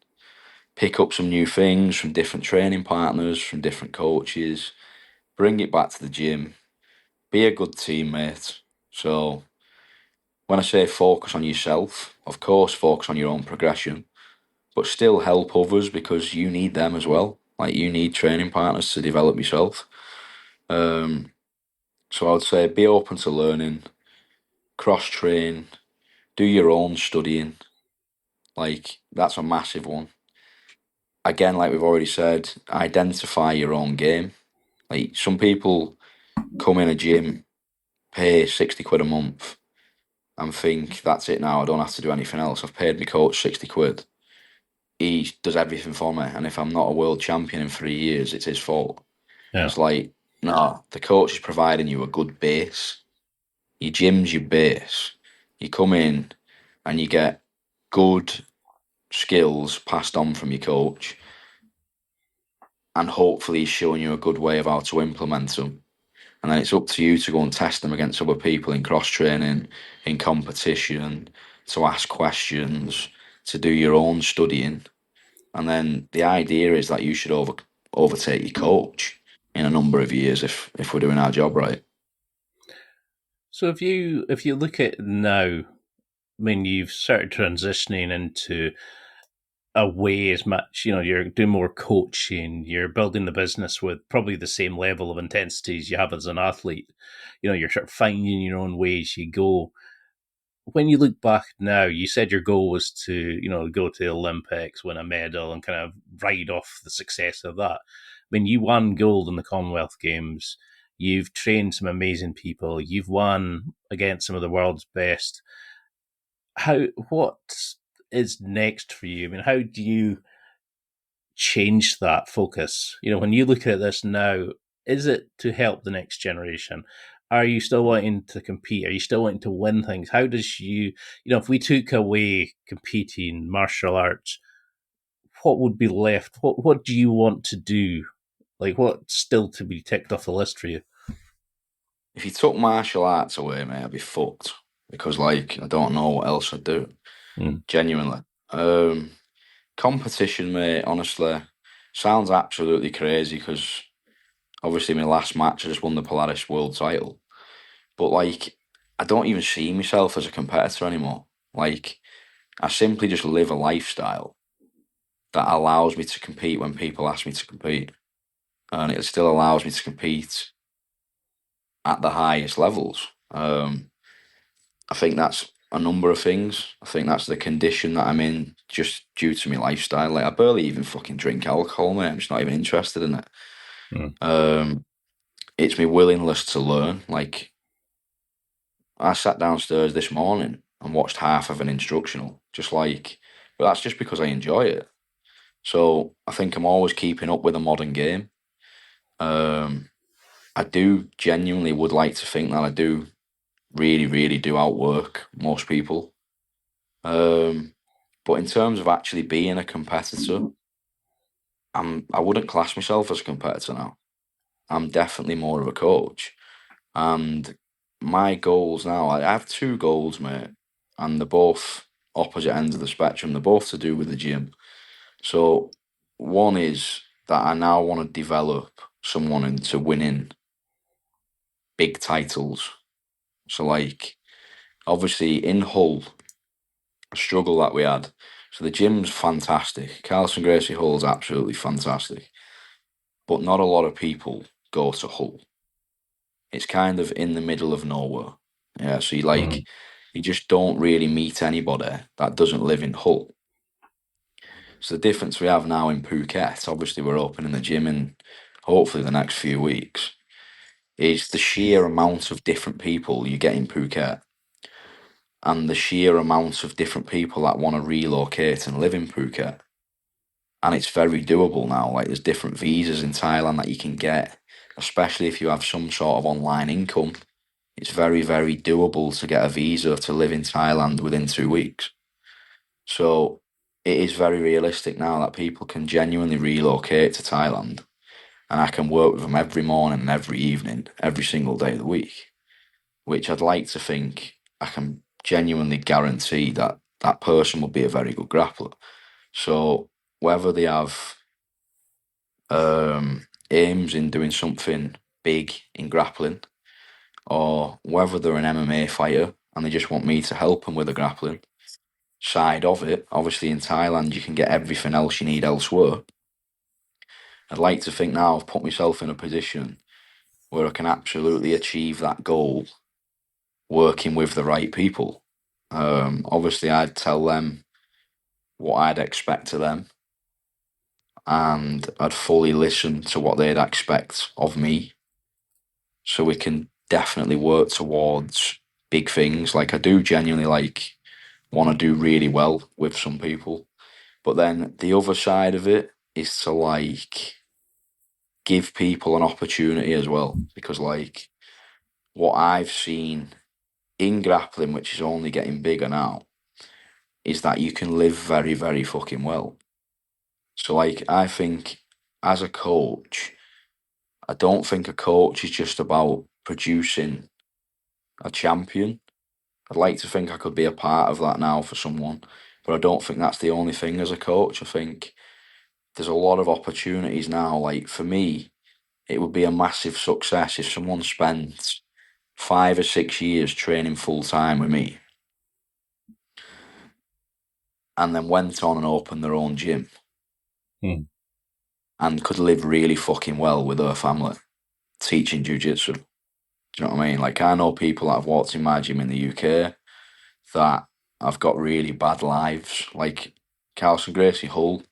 pick up some new things from different training partners, from different coaches, bring it back to the gym, be a good teammate. So when I say focus on yourself, of course, focus on your own progression, but still help others, because you need them as well. Like, you need training partners to develop yourself. So I would say be open to learning, cross train, do your own studying. Like, that's a massive one. Again, like we've already said, identify your own game. Like, some people come in a gym, pay 60 quid a month, and think that's it now, I don't have to do anything else. I've paid my coach 60 quid. He does everything for me, and if I'm not a world champion in 3 years, it's his fault. Yeah. It's like, no, the coach is providing you a good base. Your gym's your base. You come in and you get good skills passed on from your coach, and hopefully he's showing you a good way of how to implement them. And then it's up to you to go and test them against other people in cross training, in competition, to ask questions, to do your own studying. And then the idea is that you should overtake your coach in a number of years if we're doing our job right. So if you look at now, I mean, you've started transitioning into away as much. You're doing more coaching, you're building the business with probably the same level of intensity as you have as an athlete. You're sort of finding your own ways you go. When you look back now, you said your goal was to, go to the Olympics, win a medal, and kind of ride off the success of that. I mean, you won gold in the Commonwealth Games. You've trained some amazing people. You've won against some of the world's best. What is next for you? I mean, how do you change that focus? When you look at this now, is it to help the next generation? Are you still wanting to compete? Are you still wanting to win things? How does if we took away competing martial arts, what would be left? What do you want to do? Like, what's still to be ticked off the list for you? If you took martial arts away, mate, I'd be fucked because, I don't know what else I'd do. Genuinely. Competition, mate, honestly, sounds absolutely crazy because obviously my last match I just won the Polaris world title. But, I don't even see myself as a competitor anymore. I simply just live a lifestyle that allows me to compete when people ask me to compete. And it still allows me to compete at the highest levels. I think that's a number of things. I think that's the condition that I'm in just due to my lifestyle. I barely even fucking drink alcohol, mate. I'm just not even interested in it. It's my willingness to learn. I sat downstairs this morning and watched half of an instructional, but that's just because I enjoy it. So I think I'm always keeping up with the modern game. I do genuinely would like to think that I do really, really do outwork most people. But in terms of actually being a competitor, I wouldn't class myself as a competitor now. I'm definitely more of a coach. And my goals now, I have two goals, mate, and they're both opposite ends of the spectrum. They're both to do with the gym. So one is that I now want to develop someone into winning big titles. So obviously in Hull, a struggle that we had. So the gym's fantastic. Carlson Gracie Hall's absolutely fantastic. But not a lot of people go to Hull. It's kind of in the middle of nowhere. Yeah, so you just don't really meet anybody that doesn't live in Hull. So the difference we have now in Phuket, obviously we're opening the gym in hopefully the next few weeks, is the sheer amount of different people you get in Phuket and the sheer amount of different people that want to relocate and live in Phuket. And it's very doable now. There's different visas in Thailand that you can get, especially if you have some sort of online income. It's very, very doable to get a visa to live in Thailand within 2 weeks. So it is very realistic now that people can genuinely relocate to Thailand, and I can work with them every morning and every evening, every single day of the week, which I'd like to think I can genuinely guarantee that that person will be a very good grappler. So whether they have aims in doing something big in grappling, or whether they're an MMA fighter and they just want me to help them with the grappling side of it. Obviously, in Thailand, you can get everything else you need elsewhere. I'd like to think now I've put myself in a position where I can absolutely achieve that goal working with the right people. Obviously, I'd tell them what I'd expect of them, and I'd fully listen to what they'd expect of me, so we can definitely work towards big things. I do genuinely want to do really well with some people. But then the other side of it is to give people an opportunity as well. Because what I've seen in grappling, which is only getting bigger now, is that you can live very, very fucking well. So I think as a coach, I don't think a coach is just about producing a champion. I'd like to think I could be a part of that now for someone, but I don't think that's the only thing as a coach. I think there's a lot of opportunities now. For me, it would be a massive success if someone spent 5 or 6 years training full time with me and then went on and opened their own gym and could live really fucking well with her family teaching jiu-jitsu. Do you know what I mean? Like, I know people that have walked in my gym in the UK that have got really bad lives. Like, Carlson Gracie Hull,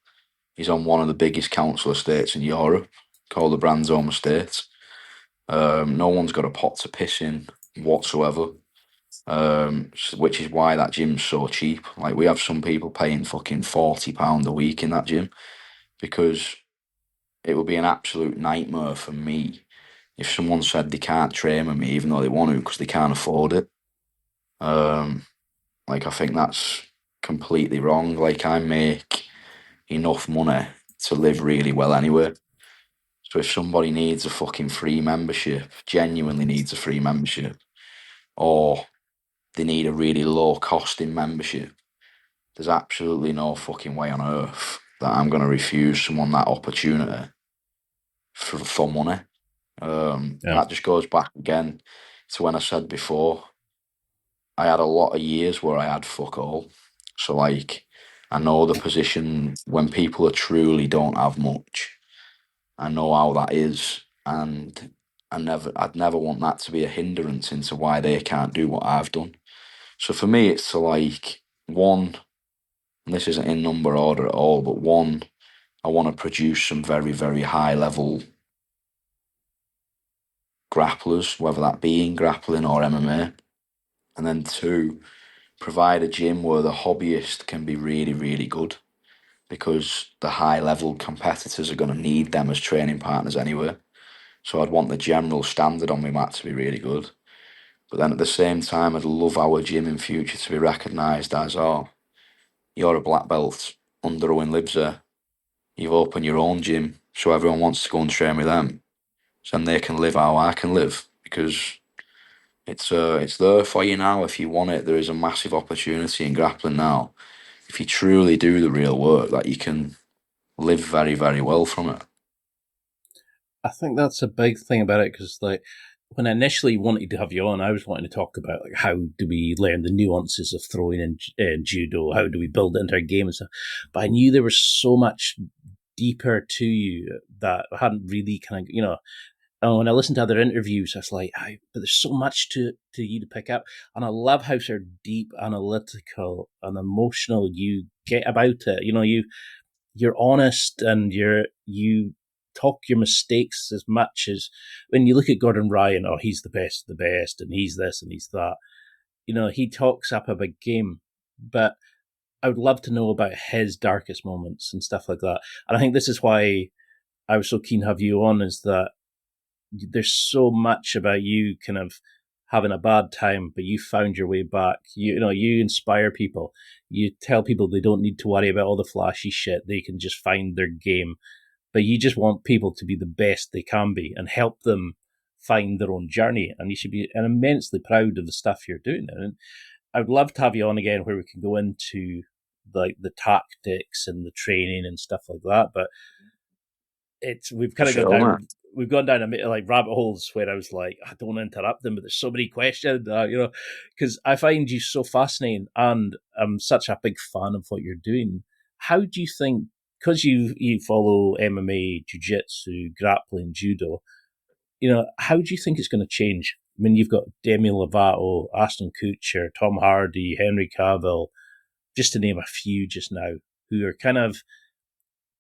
he's on one of the biggest council estates in Europe, called the Brands Home Estate. No one's got a pot to piss in whatsoever, which is why that gym's so cheap. Like, we have some people paying fucking £40 a week in that gym, because it would be an absolute nightmare for me if someone said they can't train with me even though they want to because they can't afford it. Like, I think that's completely wrong. Like, I make enough money to live really well anyway. So if somebody needs a fucking free membership, genuinely needs a free membership, or they need a really low costing membership, there's absolutely no fucking way on earth that I'm going to refuse someone that opportunity for money. That just goes back again to when I said before, I had a lot of years where I had fuck all. So, like, I know the position when people are truly don't have much. I know how that is, and I'd never want that to be a hindrance into why they can't do what I've done. So for me, it's to, like, one, and this isn't in number order at all, but one, I want to produce some very, very high level grapplers, whether that be in grappling or MMA. And then two, provide a gym where the hobbyist can be really, really good, because the high level competitors are going to need them as training partners anyway. So I'd want the general standard on my mat to be really good. But then at the same time, I'd love our gym in future to be recognised as, oh, you're a black belt under Owen Livesey. You've opened your own gym, so everyone wants to go and train with them. So then they can live how I can live, because it's there for you now if you want it. There is a massive opportunity in grappling now. If you truly do the real work, that you can live very, very well from it. I think that's a big thing about it, because, like, when I initially wanted to have you on, I was wanting to talk about, like, how do we learn the nuances of throwing in judo? How do we build it into our game and stuff? But I knew there was so much deeper to you that I hadn't really kind of, and when I listened to other interviews, I was like, but there's so much to you to pick up. And I love how sort of deep, analytical, and emotional you get about it. You're honest, and you talk your mistakes as much as when you look at Gordon Ryan. Oh, he's the best of the best, and he's this and he's that. He talks up a big game, but I would love to know about his darkest moments and stuff like that. And I think this is why I was so keen to have you on, is that there's so much about you kind of having a bad time, but you found your way back. You inspire people. You tell people they don't need to worry about all the flashy shit. They can just find their game. But you just want people to be the best they can be and help them find their own journey. And you should be immensely proud of the stuff you're doing. And I would love to have you on again where we can go into like the tactics and the training and stuff like that. But we've kind of gone down a like rabbit holes where I was like, I don't want to interrupt them, but there's so many questions, because I find you so fascinating, and I'm such a big fan of what you're doing. How do you think, because you follow MMA, jiu-jitsu, grappling, judo, how do you think it's going to change? I mean, you've got Demi Lovato, Ashton Kutcher, Tom Hardy, Henry Cavill, just to name a few just now, who are kind of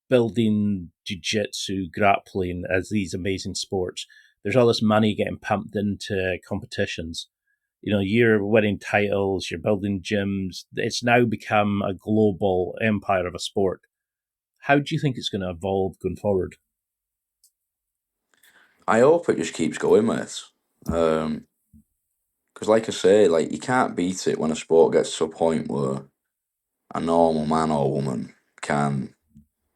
building jiu-jitsu, grappling as these amazing sports. There's all this money getting pumped into competitions. You're winning titles, you're building gyms. It's now become a global empire of a sport. How do you think it's going to evolve going forward? I hope it just keeps going, mate. Because, like I say, like, you can't beat it when a sport gets to a point where a normal man or woman can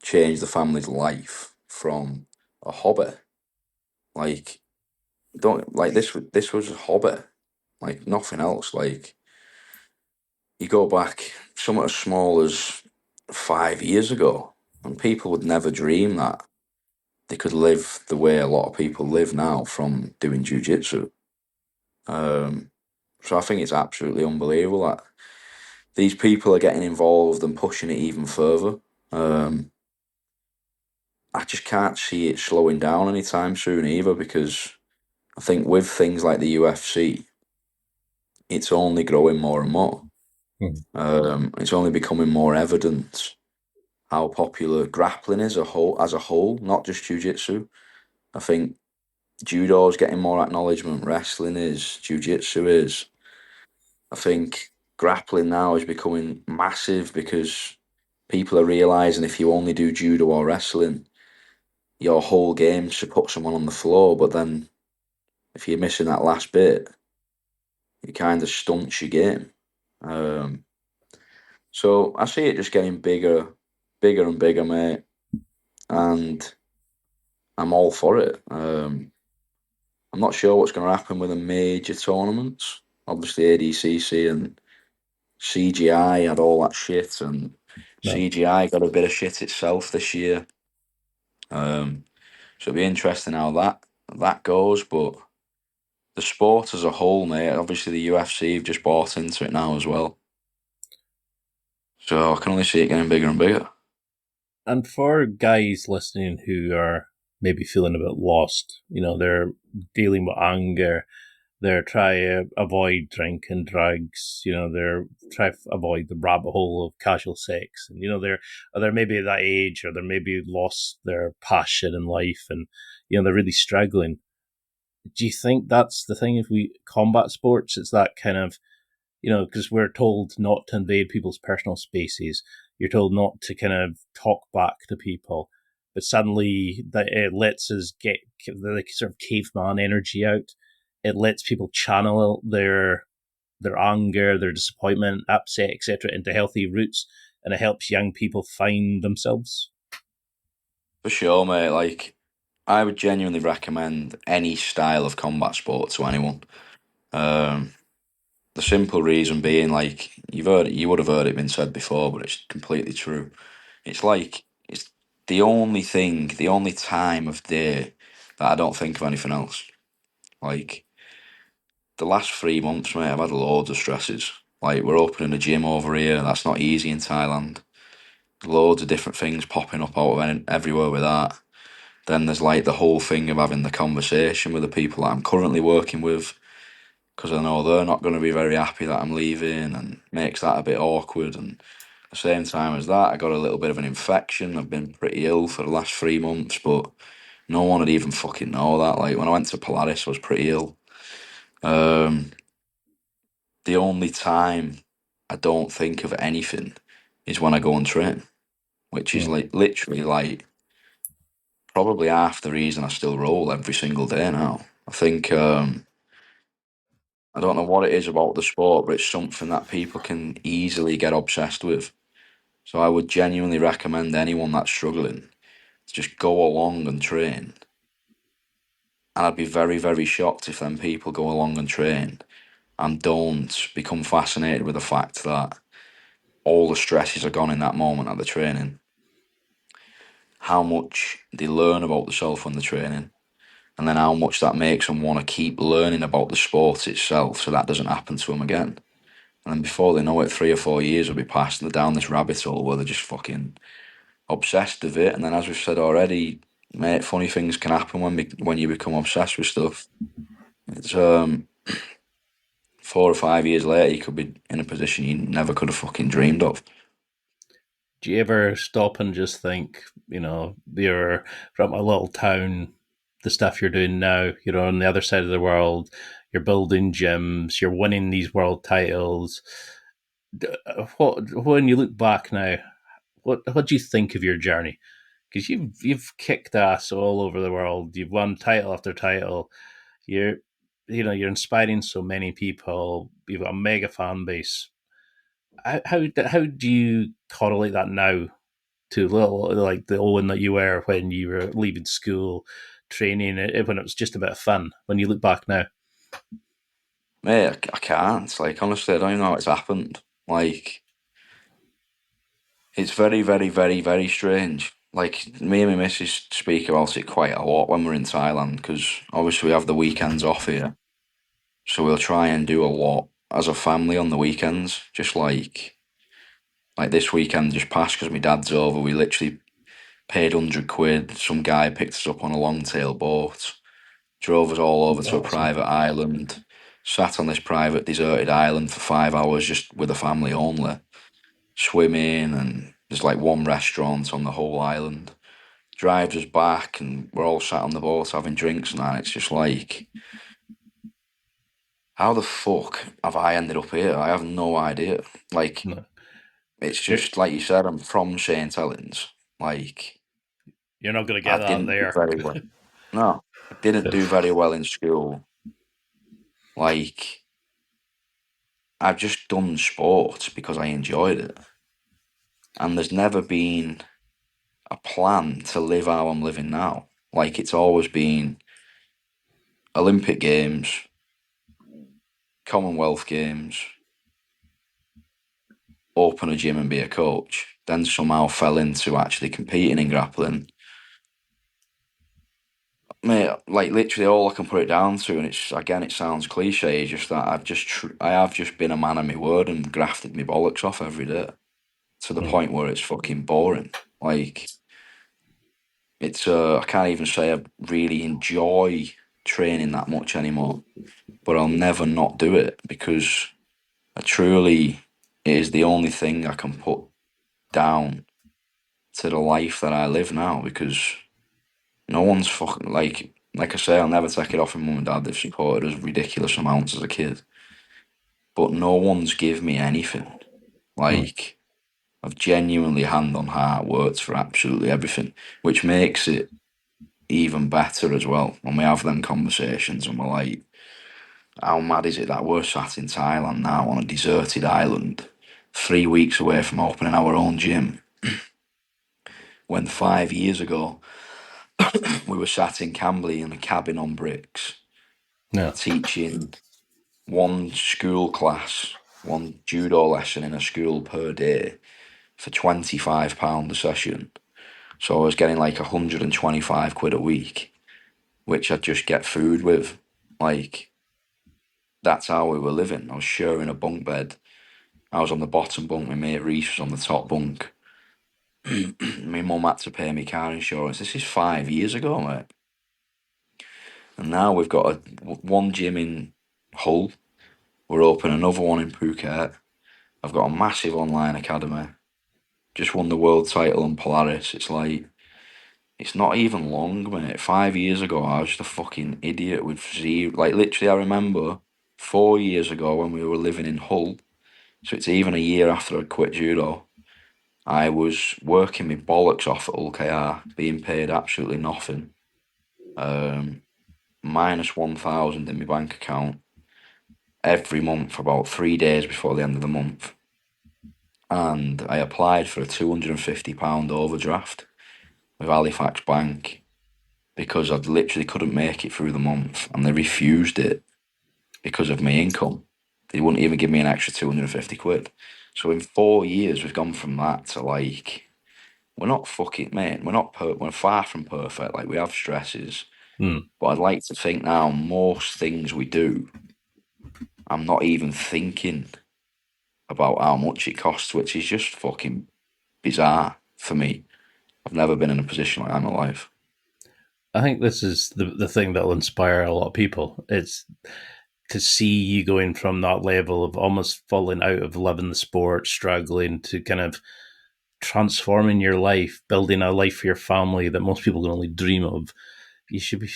change the family's life from a hobby. Like, don't like this. This was a hobby, like nothing else. Like, you go back somewhat as small as 5 years ago, and people would never dream that they could live the way a lot of people live now from doing jiu-jitsu. So I think it's absolutely unbelievable that these people are getting involved and pushing it even further. I just can't see it slowing down anytime soon either, because I think with things like the UFC, it's only growing more and more. It's only becoming more evident how popular grappling is as a whole, not just jiu-jitsu. I think judo's getting more acknowledgement, wrestling is, jiu-jitsu is. I think grappling now is becoming massive because people are realizing if you only do judo or wrestling, your whole game should put someone on the floor, but then if you're missing that last bit, it kind of stunts your game. Um, so I see it just getting bigger and bigger, mate, and I'm all for it. I'm not sure what's going to happen with the major tournaments. Obviously, ADCC and CGI had all that shit, and No. CGI got a bit of shit itself this year. So it'll be interesting how that goes. But the sport as a whole, mate, obviously the UFC have just bought into it now as well. So I can only see it getting bigger and bigger. And for guys listening who are maybe feeling a bit lost, they're dealing with anger, they're trying to avoid drinking drugs, they're trying to avoid the rabbit hole of casual sex, and they're maybe at that age, or they're maybe lost their passion in life, and they're really struggling. Do you think that's the thing? If we combat sports, it's that kind of, because we're told not to invade people's personal spaces. You're told not to kind of talk back to people, but suddenly that it lets us get the sort of caveman energy out. It lets people channel their anger, their disappointment, upset, etc., into healthy roots, and it helps young people find themselves. For sure, mate. Like, I would genuinely recommend any style of combat sport to anyone. Um, the simple reason being, like, you would have heard it been said before, but it's completely true. It's like it's the only time of day that I don't think of anything else. Like the last 3 months, mate, I've had loads of stresses. Like we're opening a gym over here. That's not easy in Thailand. Loads of different things popping up out of everywhere with that. Then there's like the whole thing of having the conversation with the people that I'm currently working with, because I know they're not going to be very happy that I'm leaving, and makes that a bit awkward. And at the same time as that, I got a little bit of an infection. I've been pretty ill for the last 3 months, but no one would even fucking know that. Like when I went to Polaris, I was pretty ill. Um, the only time I don't think of anything is when I go and train, which is Mm. like literally like probably half the reason I still roll every single day now. I think I don't know what it is about the sport, but it's something that people can easily get obsessed with. So I would genuinely recommend anyone that's struggling to just go along and train. And I'd be very, very shocked if then people go along and train and don't become fascinated with the fact that all the stresses are gone in that moment at the training. How much they learn about themselves when they're training, and then how much that makes them want to keep learning about the sport itself so that doesn't happen to them again. And then before they know it, 3 or 4 years will be passed and they're down this rabbit hole where they're just fucking obsessed with it. And then, as we've said already, mate, funny things can happen when you become obsessed with stuff. It's 4 or 5 years later, you could be in a position you never could have fucking dreamed of. Do you ever stop and just think, you're from a little town, the stuff you're doing now, you're on the other side of the world, you're building gyms, you're winning these world titles. When you look back now, what do you think of your journey? Because you've kicked ass all over the world. You've won title after title. You're you're inspiring so many people. You've got a mega fan base. How do you correlate that now to little like the Owen that you were when you were leaving school, training when it was just a bit of fun? When you look back now, Mate, I can't. Like, honestly, I don't even know how it's happened. Like, it's very, very, very, very strange. Like, me and my missus speak about it quite a lot when we're in Thailand, because obviously we have the weekends off here. So we'll try and do a lot as a family on the weekends. Just like Like this weekend just passed because my dad's over. We literally paid £100. Some guy picked us up on a long tail boat, drove us all over to a Awesome. private island, sat on this private deserted island for 5 hours just with a family only, swimming, and there's like one restaurant on the whole island. Drives us back, and we're all sat on the boat having drinks, and that. It's just like, how the fuck have I ended up here? I have no idea. Like, No. it's You're, just like you said, I'm from St. Helens. Like, you're not going to I get that didn't do there. very well. No, I didn't do very well in school. Like, I've just done sports because I enjoyed it. And there's never been a plan to live how I'm living now. Like, it's always been Olympic Games, Commonwealth Games, open a gym and be a coach. Then somehow fell into actually competing in grappling. Mate, like literally all I can put it down to, and it's again, it sounds cliche, is just that I have just been a man of my word and grafted my bollocks off every day to the Hmm. point where it's fucking boring. Like, it's I can't even say I really enjoy training that much anymore, but I'll never not do it because I truly, it is the only thing I can put down to the life that I live now, because no one's fucking like I say, I'll never take it off from mum and dad. They've supported us ridiculous amounts as a kid, but no one's give me anything. Hmm. Like, I've genuinely, hand on heart, worked for absolutely everything, which makes it even better as well when we have them conversations and we're like, how mad is it that we're sat in Thailand now on a deserted island, 3 weeks away from opening our own gym, when 5 years ago we were sat in Camberley in a cabin on bricks, Yeah. teaching one school class, one judo lesson in a school per day for £25 a session. So I was getting like £125 a week, which I'd just get food with. Like, that's how we were living. I was sharing a bunk bed. I was on the bottom bunk, my mate Reese was on the top bunk. My mum had to pay me car insurance. This is 5 years ago, mate. And now we've got one gym in Hull. We're opening another one in Phuket. I've got a massive online academy. Just won the world title on Polaris. It's like, it's not even long, mate. 5 years ago, I was just a fucking idiot with zero. Like, literally, I remember 4 years ago when we were living in Hull. So it's even a year after I quit judo. I was working my bollocks off at Hull KR, being paid absolutely nothing. Minus 1,000 in my bank account every month for about 3 days before the end of the month. And I applied for a £250 overdraft with Halifax Bank because I literally couldn't make it through the month, and they refused it because of my income. They wouldn't even give me an extra £250. So in 4 years, we've gone from that to like, we're not fucking, mate, we're far from perfect. Like, we have stresses, Hmm. but I'd like to think now most things we do, I'm not even thinking about how much it costs, which is just fucking bizarre for me. I've never been in a position like that in my life. I think this is the thing that'll inspire a lot of people. It's to see you going from that level of almost falling out of loving the sport, struggling, to kind of transforming your life, building a life for your family that most people can only dream of. You should be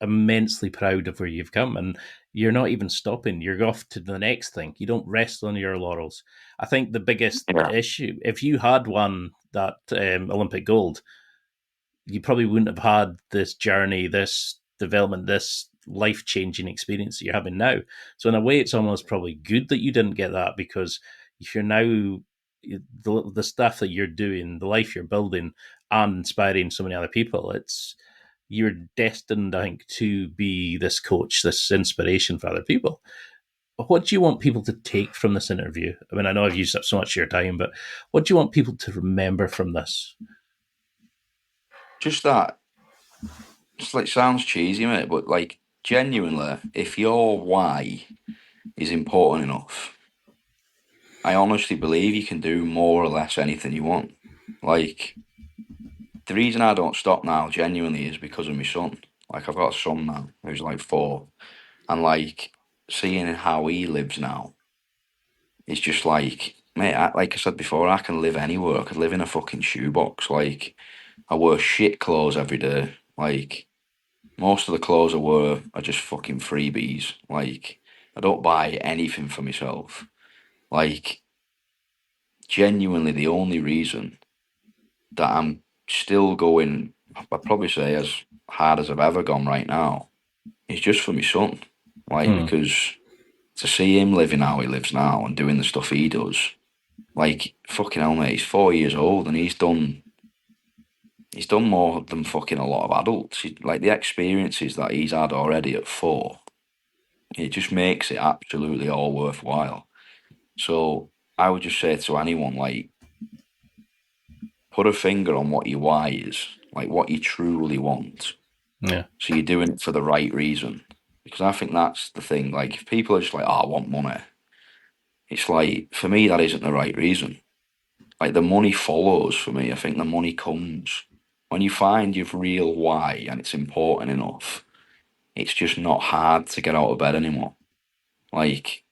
immensely proud of where you've come, and you're not even stopping. You're off to the next thing. You don't rest on your laurels. I think the biggest Yeah. issue, if you had won that Olympic gold, you probably wouldn't have had this journey, this development, this life changing experience that you're having now. So in a way, it's almost probably good that you didn't get that, because if you're now the stuff that you're doing, the life you're building, and inspiring so many other people, it's you're destined, I think, to be this coach, this inspiration for other people. What do you want people to take from this interview? I mean, I know I've used up so much of your time, but what do you want people to remember from this? Just that, it's like, sounds cheesy, mate, but like, genuinely, if your why is important enough, I honestly believe you can do more or less anything you want. Like, the reason I don't stop now, genuinely, is because of my son. Like, I've got a son now who's like 4, and like seeing how he lives now, it's just like, mate, like I said before, I can live anywhere. I could live in a fucking shoebox. Like, I wear shit clothes every day. Like, most of the clothes I wear are just fucking freebies. Like, I don't buy anything for myself. Like, genuinely, the only reason that I'm still going, I'd probably say as hard as I've ever gone right now, is just for my son. Like, Hmm. because to see him living how he lives now and doing the stuff he does, like, fucking hell, mate, he's 4 years old and he's done more than fucking a lot of adults. Like, the experiences that he's had already at 4, it just makes it absolutely all worthwhile. So I would just say to anyone, like, put a finger on what your why is, like what you truly want. Yeah. So you're doing it for the right reason. Because I think that's the thing. Like, if people are just like, oh, I want money, it's like, for me, that isn't the right reason. Like, the money follows for me. I think the money comes when you find your real why and it's important enough. It's just not hard to get out of bed anymore. Like,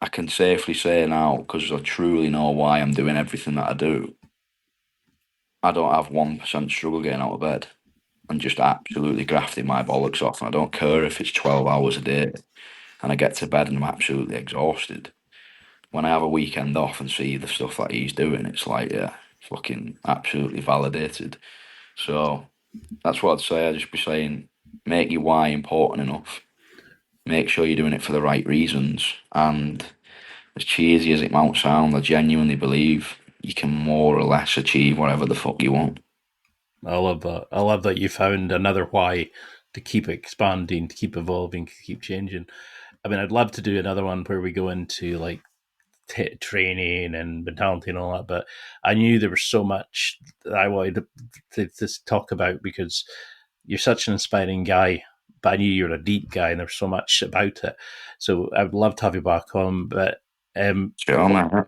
I can safely say now, because I truly know why I'm doing everything that I do, I don't have 1% struggle getting out of bed and just absolutely grafting my bollocks off. And I don't care if it's 12 hours a day and I get to bed and I'm absolutely exhausted. When I have a weekend off and see the stuff that he's doing, it's like, yeah, fucking absolutely validated. So that's what I'd say. I'd just be saying, make your why important enough. Make sure you're doing it for the right reasons. And as cheesy as it might sound, I genuinely believe you can more or less achieve whatever the fuck you want. I love that. I love that you found another why to keep expanding, to keep evolving, to keep changing. I mean, I'd love to do another one where we go into like training and mentality and all that, but I knew there was so much that I wanted to talk about because you're such an inspiring guy. But I knew you're a deep guy, and there's so much about it. So I'd love to have you back on. But Sure, man.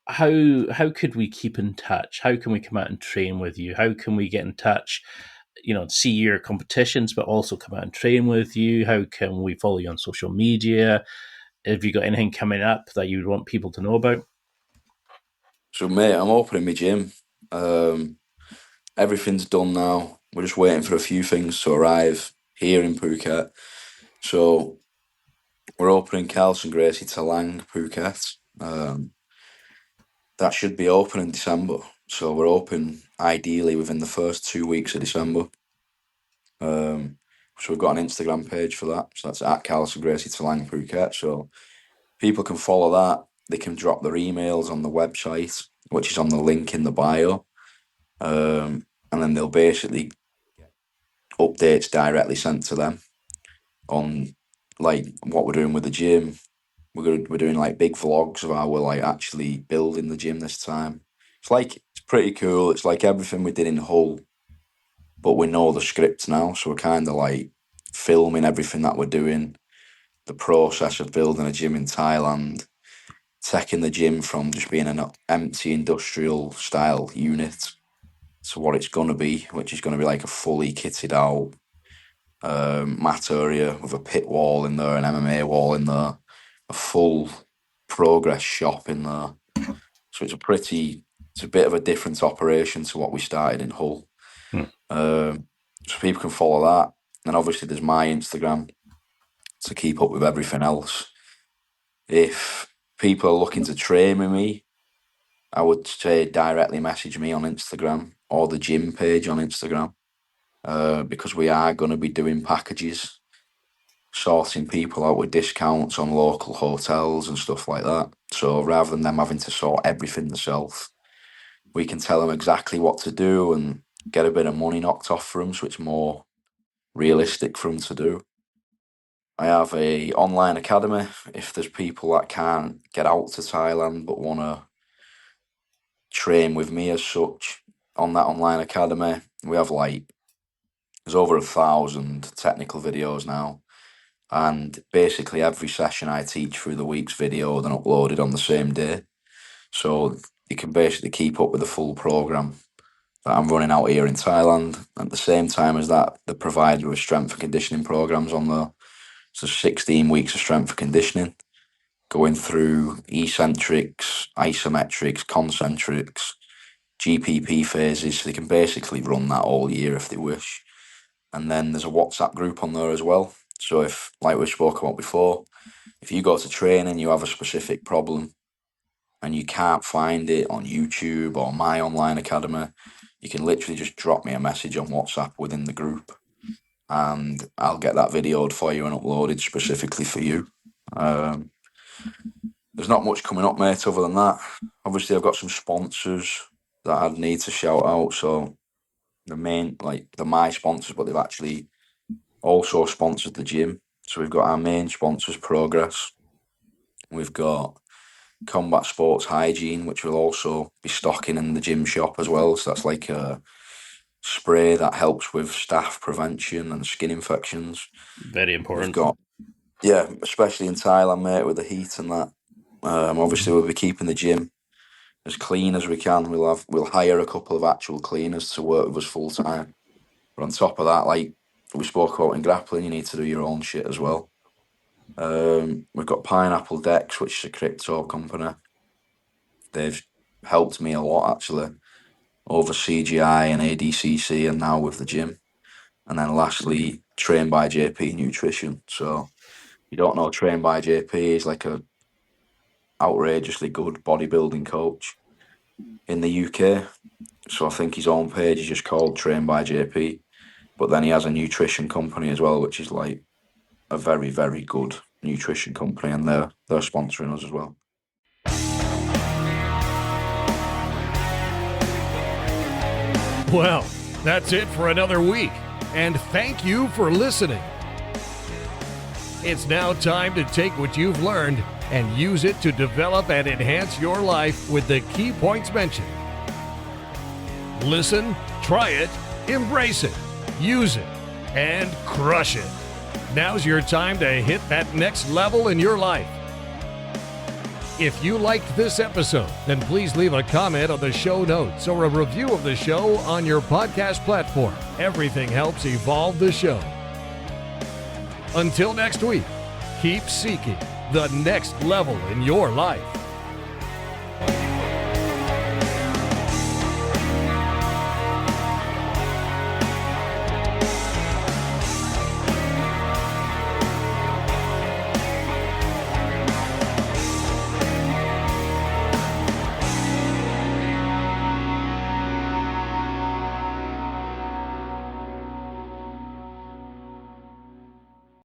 how could we keep in touch? How can we come out and train with you? How can we get in touch? You know, see your competitions, but also come out and train with you. How can we follow you on social media? Have you got anything coming up that you would want people to know about? So, mate, I'm opening my gym. Um, Everything's done now. We're just waiting for a few things to arrive here in Phuket. So, we're opening Carlson Gracie Talang, Phuket. That should be open in December. So, we're open ideally within the first 2 weeks of December. So, we've got an Instagram page for that. So, that's at Carlson Gracie Talang, Phuket. So, people can follow that. They can drop their emails on the website, which is on the link in the bio. And then they'll basically get updates directly sent to them on like what we're doing with the gym. We're doing like big vlogs of how we're like actually building the gym this time. It's pretty cool. It's like everything we did in Hull, but we know the script now, so we're kind of like filming everything that we're doing, the process of building a gym in Thailand, taking the gym from just being an empty industrial style unit to what it's going to be, which is going to be like a fully kitted out mat area with a pit wall in there, an MMA wall in there, a full progress shop in there. So it's a bit of a different operation to what we started in Hull. Hmm. So people can follow that. And obviously there's my Instagram to keep up with everything else. If people are looking to train with me, I would say directly message me on Instagram or the gym page on Instagram. Because we are going to be doing packages, sorting people out with discounts on local hotels and stuff like that. So rather than them having to sort everything themselves, we can tell them exactly what to do and get a bit of money knocked off for them, so it's more realistic for them to do. I have a online academy if there's people that can't get out to Thailand but want to train with me as such. On that online academy, we have like there's over 1,000 technical videos now. And basically every session I teach through the week's videoed and uploaded on the same day. So you can basically keep up with the full program that I'm running out here in Thailand. At the same time as that, they're provided with strength and conditioning programs on there. So 16 weeks of strength and conditioning, going through eccentrics, isometrics, concentrics, GPP phases. So they can basically run that all year if they wish. And then there's a WhatsApp group on there as well. So if, like we spoke about before, if you go to training, you have a specific problem and you can't find it on YouTube or my online academy, you can literally just drop me a message on WhatsApp within the group and I'll get that videoed for you and uploaded specifically for you. There's not much coming up, mate, other than that. Obviously, I've got some sponsors that I'd need to shout out. So the main, they're my sponsors, but they've actually also sponsored the gym. So we've got our main sponsors, Progress. We've got Combat Sports Hygiene, which will also be stocking in the gym shop as well. So that's like a spray that helps with staph prevention and skin infections. Very important. We've got, especially in Thailand, mate, with the heat and that. Obviously, we'll be keeping the gym as clean as we can. We'll hire a couple of actual cleaners to work with us full time. But on top of that, like we spoke about in grappling, you need to do your own shit as well. We've got Pineapple Decks, which is a crypto company. They've helped me a lot actually over CGI and ADCC and now with the gym. And then lastly, Trained by JP Nutrition. So you don't know, Trained by JP is like a outrageously good bodybuilding coach in the UK. So I think his own page is just called Trained by JP. But then he has a nutrition company as well, which is like a very, very good nutrition company, and they're sponsoring us as well. Well, that's it for another week, and thank you for listening. It's now time to take what you've learned and use it to develop and enhance your life with the key points mentioned. Listen, try it, embrace it, use it, and crush it. Now's your time to hit that next level in your life. If you liked this episode, then please leave a comment on the show notes or a review of the show on your podcast platform. Everything helps evolve the show. Until next week, keep seeking the next level in your life.